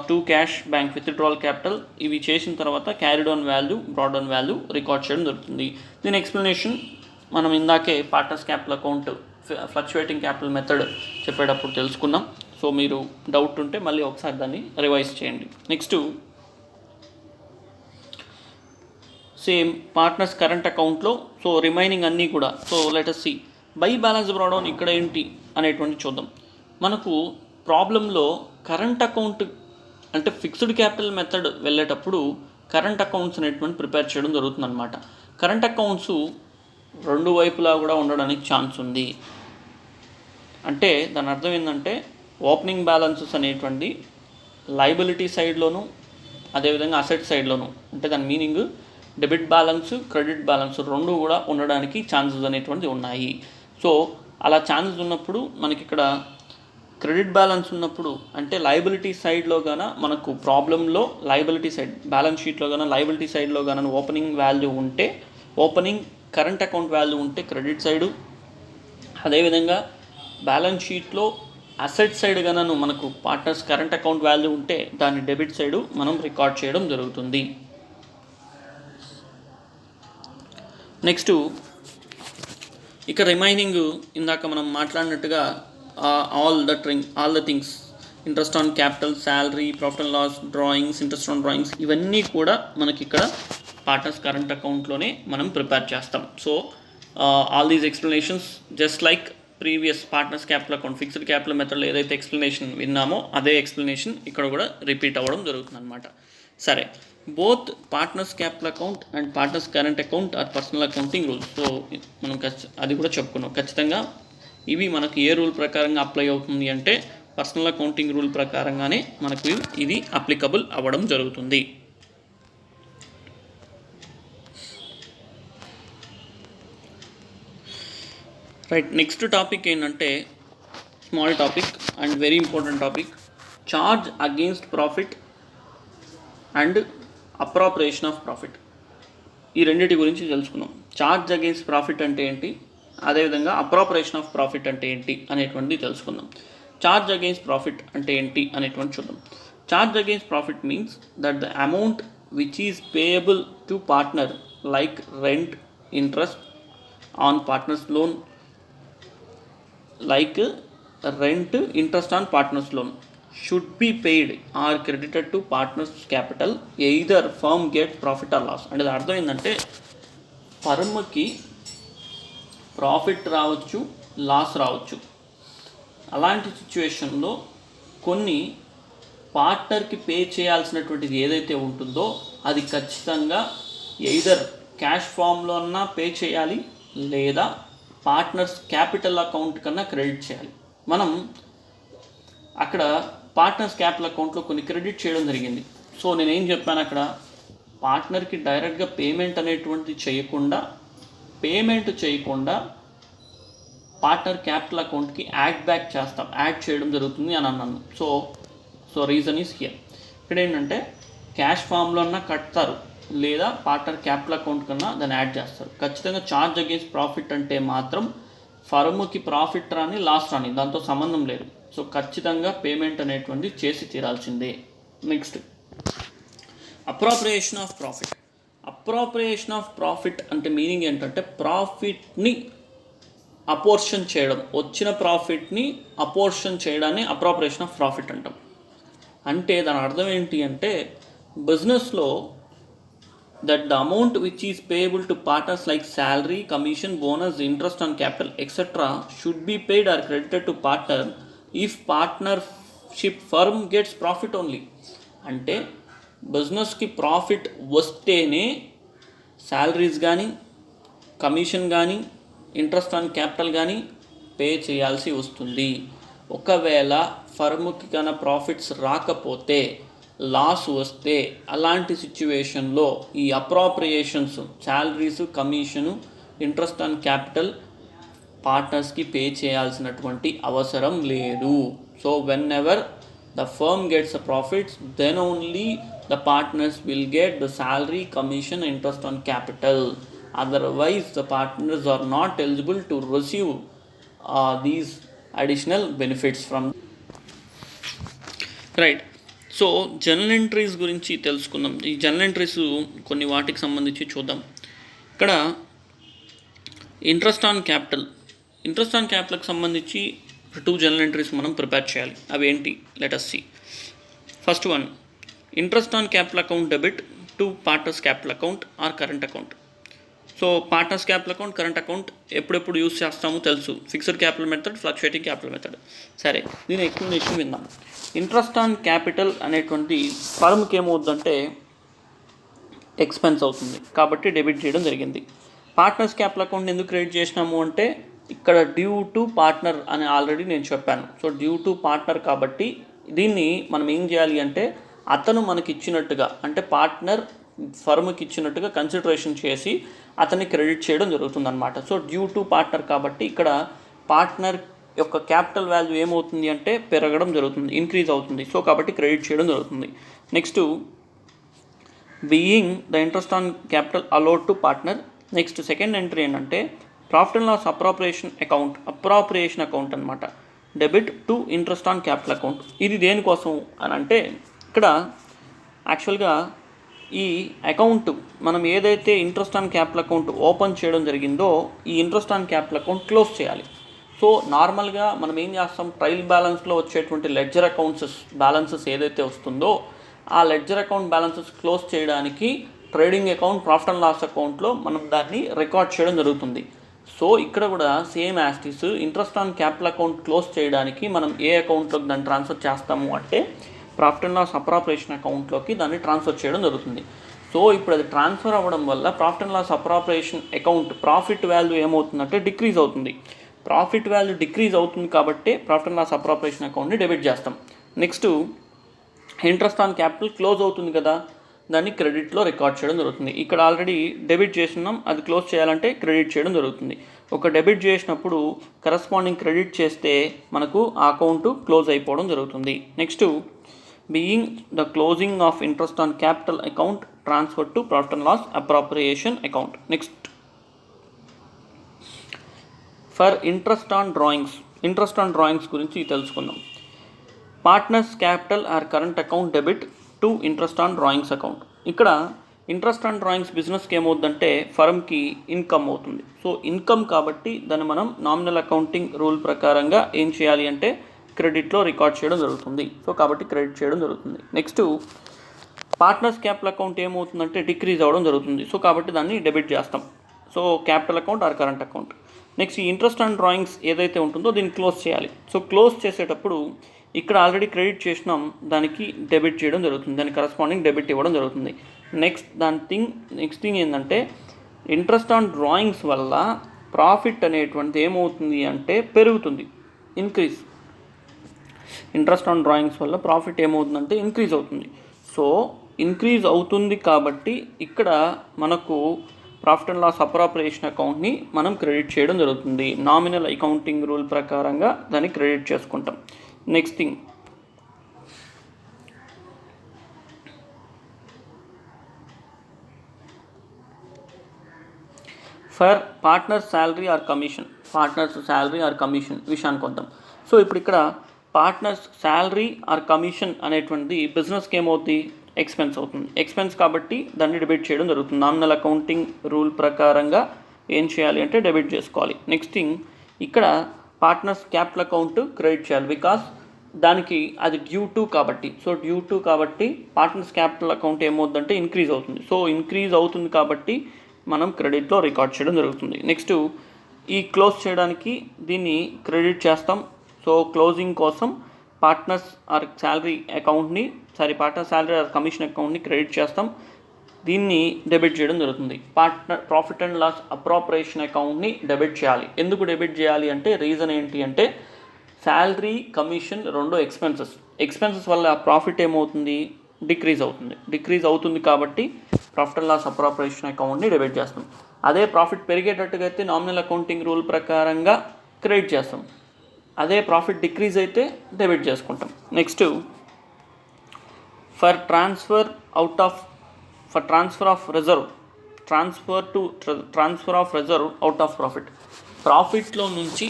to cash bank withdrawal capital, ఇవి చేసిన తర్వాత carried on value, brought on value record చేయడం జరుగుతుంది. దీని ఎక్స్ప్లెనేషన్ మనం ఇందాకే partners capital account fluctuating capital method చెప్పేటప్పుడు తెలుసుకున్నాం. సో మీరు డౌట్ ఉంటే మళ్ళీ ఒకసారి దాన్ని రివైజ్ చేయండి. నెక్స్ట్ సేమ్ పార్ట్నర్స్ కరెంట్ అకౌంట్లో సో రిమైనింగ్ అన్నీ కూడా so let us see by balance brought down ఇక్కడ ఏంటి అనేటువంటి చూద్దాం. మనకు ప్రాబ్లంలో కరెంట్ అకౌంట్ అంటే ఫిక్స్డ్ క్యాపిటల్ మెథడ్ వెళ్ళేటప్పుడు కరెంట్ అకౌంట్స్ అనేటువంటి ప్రిపేర్ చేయడం జరుగుతుందన్నమాట. కరెంట్ అకౌంట్స్ రెండు వైపులా కూడా ఉండడానికి ఛాన్స్ ఉంది. అంటే దాని అర్థం ఏంటంటే ఓపెనింగ్ బ్యాలెన్సెస్ అనేటువంటి లయబిలిటీ సైడ్లోను అదేవిధంగా అసెట్ సైడ్లోను, అంటే దాని meaning debit balance credit balance రెండు కూడా ఉండడానికి ఛాన్సెస్ అనేటువంటివి ఉన్నాయి. సో అలా ఛాన్సెస్ ఉన్నప్పుడు మనకి ఇక్కడ క్రెడిట్ బ్యాలెన్స్ ఉన్నప్పుడు అంటే లయబిలిటీ సైడ్లో గాన మనకు ప్రాబ్లంలో లయబిలిటీ సైడ్ బ్యాలెన్స్ షీట్లో గాన లయబిలిటీ సైడ్లో గాన ఓపెనింగ్ వాల్యూ ఉంటే ఓపెనింగ్ కరెంట్ అకౌంట్ వాల్యూ ఉంటే క్రెడిట్ సైడు, అదేవిధంగా బ్యాలెన్స్ షీట్లో అసెట్ సైడ్ గాను మనకు పార్ట్నర్స్ కరెంట్ అకౌంట్ వాల్యూ ఉంటే దాన్ని డెబిట్ సైడు మనం రికార్డ్ చేయడం జరుగుతుంది. నెక్స్ట్ ఇక రిమైనింగ్ ఇందాక మనం మాట్లాడినట్టుగా all the things interest on capital, salary, profit and loss, drawings, interest on drawings ఇవన్నీ కూడా మనకి ఇక్కడ పార్ట్నర్స్ కరెంట్ అకౌంట్లోనే మనం ప్రిపేర్ చేస్తాం. So all these explanations just like previous partners capital account fixed capital మెథడ్లో ఏదైతే ఎక్స్ప్లెనేషన్ విన్నామో అదే ఎక్స్ప్లెనేషన్ ఇక్కడ కూడా రిపీట్ అవ్వడం జరుగుతుంది అనమాట. సరే, both partners capital account and partners current account are personal accounting rules. So మనం అది కూడా చెప్పుకున్నాం. ఖచ్చితంగా ఇవి మనకు ఏ రూల్ ప్రకారంగా అప్లై అవుతుంది అంటే పర్సనల్ అకౌంటింగ్ రూల్ ప్రకారంగానే మనకు ఇది అప్లికబుల్ అవ్వడం జరుగుతుంది. రైట్, నెక్స్ట్ టాపిక్ ఏంటంటే small topic and very important topic, charge against profit and appropriation of profit. ఈ రెండింటి గురించి తెలుసుకుందాం. చార్జ్ అగెయిన్స్ట్ ప్రాఫిట్ అంటే ఏంటి, అదేవిధంగా అప్రాప్రియేషన్ ఆఫ్ ప్రాఫిట్ అంటే ఏంటి అనేటువంటిది తెలుసుకుందాం. చార్జ్ అగెయిన్స్ట్ ప్రాఫిట్ అంటే ఏంటి అనేటువంటి చూద్దాం. Charge against profit means that the amount which is payable to partner like rent, interest on partners loan should be paid or credited to partners capital either firm gets profit or loss. అంటే అర్థం ఏంటంటే ఫర్మ్కి profit రావచ్చు, loss రావచ్చు. అలాంటి సిచ్యువేషన్లో కొన్ని పార్ట్నర్కి pay చేయాల్సినటువంటిది ఏదైతే ఉంటుందో అది ఖచ్చితంగా ఎయిదర్ క్యాష్ ఫామ్లో అన్నా పే చేయాలి లేదా పార్ట్నర్స్ క్యాపిటల్ అకౌంట్ కన్నా క్రెడిట్ చేయాలి. మనం అక్కడ పార్ట్నర్స్ క్యాపిటల్ అకౌంట్లో కొన్ని క్రెడిట్ చేయడం జరిగింది. సో నేనేం చెప్పాను, అక్కడ పార్ట్నర్కి డైరెక్ట్గా పేమెంట్ అనేటువంటిది చేయకుండా పార్ట్నర్ క్యాపిటల్ అకౌంట్కి యాడ్ చేయడం జరుగుతుంది అని అన్నాను. So reason is here. ఇక్కడ ఏంటంటే క్యాష్ ఫామ్లో అన్నా కడతారు లేదా పార్ట్నర్ క్యాపిటల్ అకౌంట్ కన్నా దాన్ని యాడ్ చేస్తారు. ఖచ్చితంగా చార్జ్ అగెయిన్స్ట్ ప్రాఫిట్ అంటే మాత్రం ఫర్మ్కి ప్రాఫిట్ రాని లాస్ రాని దాంతో సంబంధం లేదు. సో ఖచ్చితంగా పేమెంట్ అనేటువంటిది చేసి తీరాల్సిందే. నెక్స్ట్ అప్రాప్రియేషన్ ఆఫ్ ప్రాఫిట్ అంటే మీనింగ్ ఏంటంటే ప్రాఫిట్ని అపోర్షన్ చేయడం, వచ్చిన ప్రాఫిట్ని అపోర్షన్ చేయడాన్ని అప్రాప్రియేషన్ ఆఫ్ ప్రాఫిట్ అంటాం. అంటే దాని అర్థం ఏంటి అంటే బిజినెస్లో that the amount which is payable to partners like salary, commission, bonus, interest on capital etc. should be paid or credited to partner if partnership firm gets profit only. అంటే బిజినెస్కి profit వస్తేనే శాలరీస్ కానీ commission కానీ interest on capital కానీ pay చేయాల్సి వస్తుంది. ఒకవేళ ఫర్మ్కి కన్నా ప్రాఫిట్స్ రాకపోతే లాస్ వస్తే అలాంటి సిచ్యువేషన్లో ఈ appropriations salaries, commission, interest on capital పార్ట్నర్స్కి పే చేయాల్సినటువంటి అవసరం లేదు. So whenever the firm gets the profits then only the partners will get the salary, commission, interest on capital. Otherwise the partners are not eligible to receive these additional benefits from. Right, so journal entries గురించి తెలుసుకుందాం. ఈ journal entries కొన్ని వాటికి సంబంధించి చూద్దాం. ఇక్కడ interest on క్యాపిటల్కి సంబంధించి 2 జర్నల్ ఎంట్రీస్ మనం ప్రిపేర్ చేయాలి. అవి ఏంటి, let us see. First one, interest on capital account debit to partners capital account or current account. So partners capital account, current account ఎప్పుడెప్పుడు యూస్ చేస్తామో తెలుసు. Fixed capital method, fluctuating capital method. సరే, దీని explanation విందాం. Interest on capital అనేటువంటి ఫర్మ్కి ఏమవుతుందంటే expense అవుతుంది, కాబట్టి డెబిట్ చేయడం జరిగింది. పార్ట్నర్స్ క్యాపిటల్ అకౌంట్ ఎందుకు క్రెడిట్ చేసినాము అంటే ఇక్కడ డ్యూ టు పార్ట్నర్ అని ఆల్రెడీ నేను చెప్పాను. సో డ్యూ టు పార్ట్నర్ కాబట్టి దీన్ని మనం ఏం చేయాలి అంటే అతను మనకి ఇచ్చినట్టుగా, అంటే పార్ట్నర్ ఫర్మ్కి ఇచ్చినట్టుగా కన్సిడరేషన్ చేసి అతన్ని క్రెడిట్ చేయడం జరుగుతుందన్నమాట. సో డ్యూ టు పార్ట్నర్ కాబట్టి ఇక్కడ పార్ట్నర్ యొక్క క్యాపిటల్ వాల్యూ ఏమవుతుంది అంటే పెరగడం జరుగుతుంది, ఇంక్రీజ్ అవుతుంది. సో కాబట్టి క్రెడిట్ చేయడం జరుగుతుంది. Next being the interest on capital allowed to partner. Next second entry ఏంటంటే profit and loss appropriation account అనమాట. Debit to interest on capital account. ఇది దేనికోసం అని అంటే ఇక్కడ యాక్చువల్గా ఈ అకౌంట్ మనం ఏదైతే interest on capital account open చేయడం జరిగిందో ఈ interest on capital account close చేయాలి. సో నార్మల్గా మనం ఏం చేస్తాం, ట్రయల్ బ్యాలెన్స్లో వచ్చేటువంటి లెడ్జర్ బ్యాలెన్సెస్ ఏదైతే వస్తుందో ఆ లెడ్జర్ అకౌంట్ బ్యాలెన్సెస్ క్లోజ్ చేయడానికి trading account, profit and loss అకౌంట్లో మనం దాన్ని రికార్డ్ చేయడం జరుగుతుంది. సో ఇక్కడ కూడా same as this interest on capital account close చేయడానికి మనం ఏ అకౌంట్లోకి దాన్ని ట్రాన్స్ఫర్ చేస్తాము అంటే ప్రాఫిట్ అండ్ లాస్ అప్రాప్రియేషన్ అకౌంట్లోకి దాన్ని ట్రాన్స్ఫర్ చేయడం జరుగుతుంది. సో ఇప్పుడు అది ట్రాన్స్ఫర్ అవ్వడం వల్ల profit and loss appropriation account profit value ఏమవుతుందంటే డిక్రీజ్ అవుతుంది. ప్రాఫిట్ వాల్యూ డిక్రీజ్ అవుతుంది కాబట్టి ప్రాఫిట్ అండ్ లాస్ అప్రాప్రియేషన్ అకౌంట్ని డెబిట్ చేస్తాం. Next interest on capital close అవుతుంది కదా, దాన్ని క్రెడిట్లో రికార్డ్ చేయడం జరుగుతుంది. ఇక్కడ ఆల్రెడీ డెబిట్ చేస్తున్నాం, అది క్లోజ్ చేయాలంటే క్రెడిట్ చేయడం జరుగుతుంది. ఒక డెబిట్ చేసినప్పుడు కరస్పాండింగ్ క్రెడిట్ చేస్తే మనకు ఆ అకౌంట్ క్లోజ్ అయిపోవడం జరుగుతుంది. Next being the closing of interest on capital account transfer to profit and loss appropriation account. Next for interest on drawings గురించి తెలుసుకుందాం. Partners capital or current account debit to interest on drawings account. ఇక్కడ interest on drawings బిజినెస్కి ఏమవుతుందంటే ఫర్మ్కి income అవుతుంది. So income కాబట్టి దాన్ని మనం నామినల్ అకౌంటింగ్ రూల్ ప్రకారంగా ఏం చేయాలి అంటే క్రెడిట్లో రికార్డ్ చేయడం జరుగుతుంది. సో కాబట్టి క్రెడిట్ చేయడం జరుగుతుంది. నెక్స్ట్ పార్ట్నర్స్ క్యాపిటల్ అకౌంట్ ఏమవుతుందంటే డిక్రీజ్ అవ్వడం జరుగుతుంది. సో కాబట్టి దాన్ని డెబిట్ చేస్తాం. So capital account or current account. Next ఈ ఇంట్రెస్ట్ ఆన్ డ్రాయింగ్స్ ఏదైతే ఉంటుందో దీన్ని క్లోజ్ చేయాలి. సో క్లోజ్ చేసేటప్పుడు ఇక్కడ ఆల్రెడీ క్రెడిట్ చేసినాం, దానికి డెబిట్ చేయడం జరుగుతుంది, దానికి కరస్పాండింగ్ డెబిట్ ఇవ్వడం జరుగుతుంది. నెక్స్ట్ థింగ్ ఏంటంటే ఇంట్రెస్ట్ ఆన్ డ్రాయింగ్స్ వల్ల ప్రాఫిట్ అనేటువంటిది ఏమవుతుంది అంటే పెరుగుతుంది, ఇంక్రీజ్. ఇంట్రెస్ట్ ఆన్ డ్రాయింగ్స్ వల్ల ప్రాఫిట్ ఏమవుతుందంటే ఇంక్రీజ్ అవుతుంది. సో ఇంక్రీజ్ అవుతుంది కాబట్టి ఇక్కడ మనకు ప్రాఫిట్ అండ్ లాస్ అప్రాప్రియేషన్ అకౌంట్ని మనం క్రెడిట్ చేయడం జరుగుతుంది. నామినల్ అకౌంటింగ్ రూల్ ప్రకారంగా దాన్ని క్రెడిట్ చేసుకుంటాం. Next thing for partner salary or commission విషయానికి వద్దాం. సో ఇప్పుడు ఇక్కడ పార్ట్నర్స్ శాలరీ ఆర్ కమిషన్ అనేటువంటిది బిజినెస్కి ఏమవుతుంది, ఎక్స్పెన్స్ అవుతుంది. ఎక్స్పెన్స్ కాబట్టి దాన్ని డెబిట్ చేయడం జరుగుతుంది. నామినల్ అకౌంటింగ్ రూల్ ప్రకారంగా ఏం చేయాలి అంటే డెబిట్ చేసుకోవాలి. నెక్స్ట్ థింగ్ ఇక్కడ పార్ట్నర్స్ క్యాపిటల్ అకౌంట్ క్రెడిట్ చేయాలి, బికాస్ దానికి అది డ్యూ టు కాబట్టి. సో డ్యూ టు కాబట్టి పార్ట్నర్స్ క్యాపిటల్ అకౌంట్ ఏమవుతుందంటే ఇంక్రీజ్ అవుతుంది. సో ఇంక్రీజ్ అవుతుంది కాబట్టి మనం క్రెడిట్లో రికార్డ్ చేయడం జరుగుతుంది. నెక్స్ట్ ఈ క్లోజ్ చేయడానికి దీన్ని క్రెడిట్ చేస్తాం. సో క్లోజింగ్ కోసం పార్ట్నర్స్ శాలరీ ఆర్ కమిషన్ అకౌంట్ని క్రెడిట్ చేస్తాం, దీన్ని డెబిట్ చేయడం జరుగుతుంది. ప్రాఫిట్ అండ్ లాస్ అప్రాప్రియేషన్ అకౌంట్ని డెబిట్ చేయాలి. ఎందుకు డెబిట్ చేయాలి అంటే రీజన్ ఏంటి అంటే శాలరీ, కమిషన్ రెండు ఎక్స్పెన్సెస్ వల్ల ప్రాఫిట్ ఏమవుతుంది, డిక్రీజ్ అవుతుంది కాబట్టి ప్రాఫిట్ అండ్ లాస్ అప్రాప్రియేషన్ అకౌంట్ని డెబిట్ చేస్తాం. అదే ప్రాఫిట్ పెరిగేటట్టుగా అయితే నామినల్ అకౌంటింగ్ రూల్ ప్రకారంగా క్రెడిట్ చేస్తాం. అదే ప్రాఫిట్ డిక్రీజ్ అయితే డెబిట్ చేసుకుంటాం. Next for transfer of reserve out of ప్రాఫిట్లో నుంచి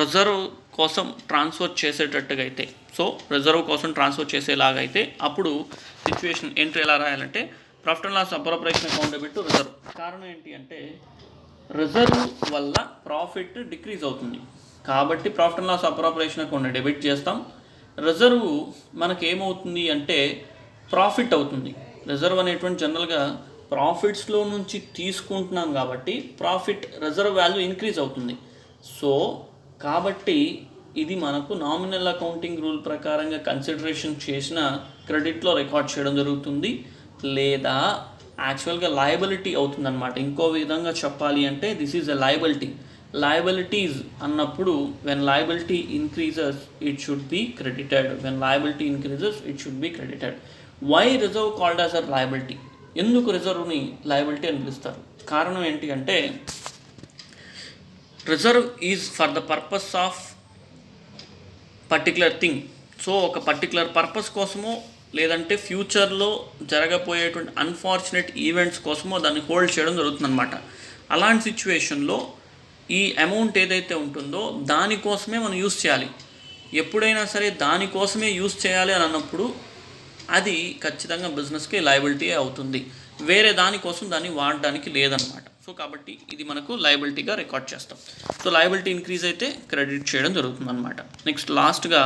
రిజర్వ్ కోసం ట్రాన్స్ఫర్ చేసేటట్టుగా అయితే, సో రిజర్వ్ కోసం ట్రాన్స్ఫర్ చేసేలాగైతే అప్పుడు సిచ్యువేషన్ ఎంట్రీ ఎలా రాయాలంటే profit and loss appropriation account debit to reserve. కారణం ఏంటి అంటే రిజర్వ్ వల్ల ప్రాఫిట్ డిక్రీజ్ అవుతుంది కాబట్టి profit and loss appropriation account debit చేస్తాం. రిజర్వ్ మనకి ఏమవుతుంది అంటే ప్రాఫిట్ అవుతుంది. రిజర్వ్ అనేటువంటి జనరల్గా ప్రాఫిట్స్లో నుంచి తీసుకుంటున్నాం కాబట్టి ప్రాఫిట్ రిజర్వ్ వాల్యూ ఇంక్రీజ్ అవుతుంది. సో కాబట్టి ఇది మనకు నామినల్ అకౌంటింగ్ రూల్ ప్రకారంగా కన్సిడరేషన్ చేసిన క్రెడిట్లో రికార్డ్ చేయడం జరుగుతుంది, లేదా యాక్చువల్గా లయబిలిటీ అవుతుందన్నమాట. ఇంకో విధంగా చెప్పాలి అంటే this is a liability. Liabilities అన్నప్పుడు when liability increases it should be credited. When liability increases it should be credited. Why reserve called as a liability? ఎందుకు రిజర్వ్ని లయబిలిటీ అని పిలుస్తారు? కారణం ఏంటి అంటే reserve is for the purpose of particular thing. So ఒక particular purpose కోసమో లేదంటే ఫ్యూచర్లో జరగబోయేటువంటి అన్ఫార్చునేట్ ఈవెంట్స్ కోసమో దాన్ని హోల్డ్ చేయడం జరుగుతుందన్నమాట. అలాంటి సిచ్యువేషన్లో ఈ అమౌంట్ ఏదైతే ఉంటుందో దానికోసమే మనం యూస్ చేయాలి. ఎప్పుడైనా సరే దానికోసమే యూస్ చేయాలి అని అన్నప్పుడు అది ఖచ్చితంగా బిజినెస్కి లయబిలిటీ అవుతుంది. వేరే దానికోసం దాన్ని వాడడానికి లేదనమాట. సో కాబట్టి ఇది మనకు లయబిలిటీగా రికార్డ్ చేస్తాం. సో లయబిలిటీ ఇంక్రీజ్ అయితే క్రెడిట్ చేయడం జరుగుతుందన్నమాట. నెక్స్ట్ లాస్ట్గా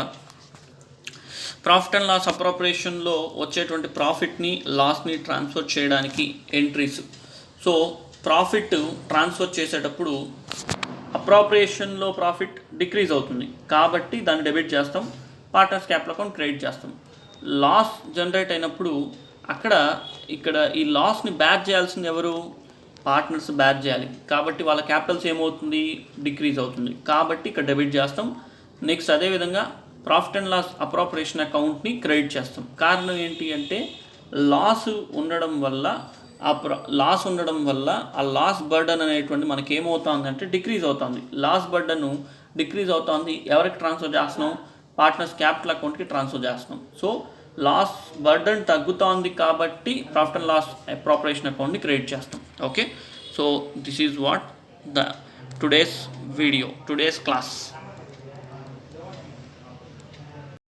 ప్రాఫిట్ అండ్ లాస్ అప్రాప్రియేషన్లో వచ్చేటువంటి ప్రాఫిట్ని లాస్ని ట్రాన్స్ఫర్ చేయడానికి ఎంట్రీస్. సో ప్రాఫిట్ ట్రాన్స్ఫర్ చేసేటప్పుడు అప్రాప్రియేషన్లో ప్రాఫిట్ డిక్రీజ్ అవుతుంది కాబట్టి దాన్ని డెబిట్ చేస్తాం, పార్ట్నర్స్ క్యాపిటల్ అకౌంట్ క్రెడిట్ చేస్తాం. లాస్ జనరేట్ అయినప్పుడు ఇక్కడ ఈ లాస్ని బ్యాక్ చేయాల్సింది ఎవరు? పార్ట్నర్స్ బ్యాక్ చేయాలి కాబట్టి వాళ్ళ క్యాపిటల్స్ ఏమవుతుంది? డిక్రీజ్ అవుతుంది కాబట్టి ఇక్కడ డెబిట్ చేస్తాం. నెక్స్ట్ అదేవిధంగా ప్రాఫిట్ అండ్ లాస్ అప్రాప్రియేషన్ అకౌంట్ని క్రెడిట్ చేస్తాం. కారణం ఏంటి అంటే లాస్ ఉండడం వల్ల ఆ లాస్ బర్డన్ అనేటువంటి మనకి ఏమవుతుంది అంటే డిక్రీజ్ అవుతుంది. లాస్ బర్డన్ డిక్రీజ్ అవుతుంది. ఎవరికి ట్రాన్స్ఫర్ చేస్తున్నాం? పార్ట్నర్స్ క్యాపిటల్ అకౌంట్కి ట్రాన్స్ఫర్ చేస్తున్నాం. సో లాస్ బర్డన్ తగ్గుతోంది కాబట్టి ప్రాఫిట్ అండ్ లాస్ అప్రాప్రియేషన్ అకౌంట్ని క్రియేట్ చేస్తాం. Okay, so this is what the today's class.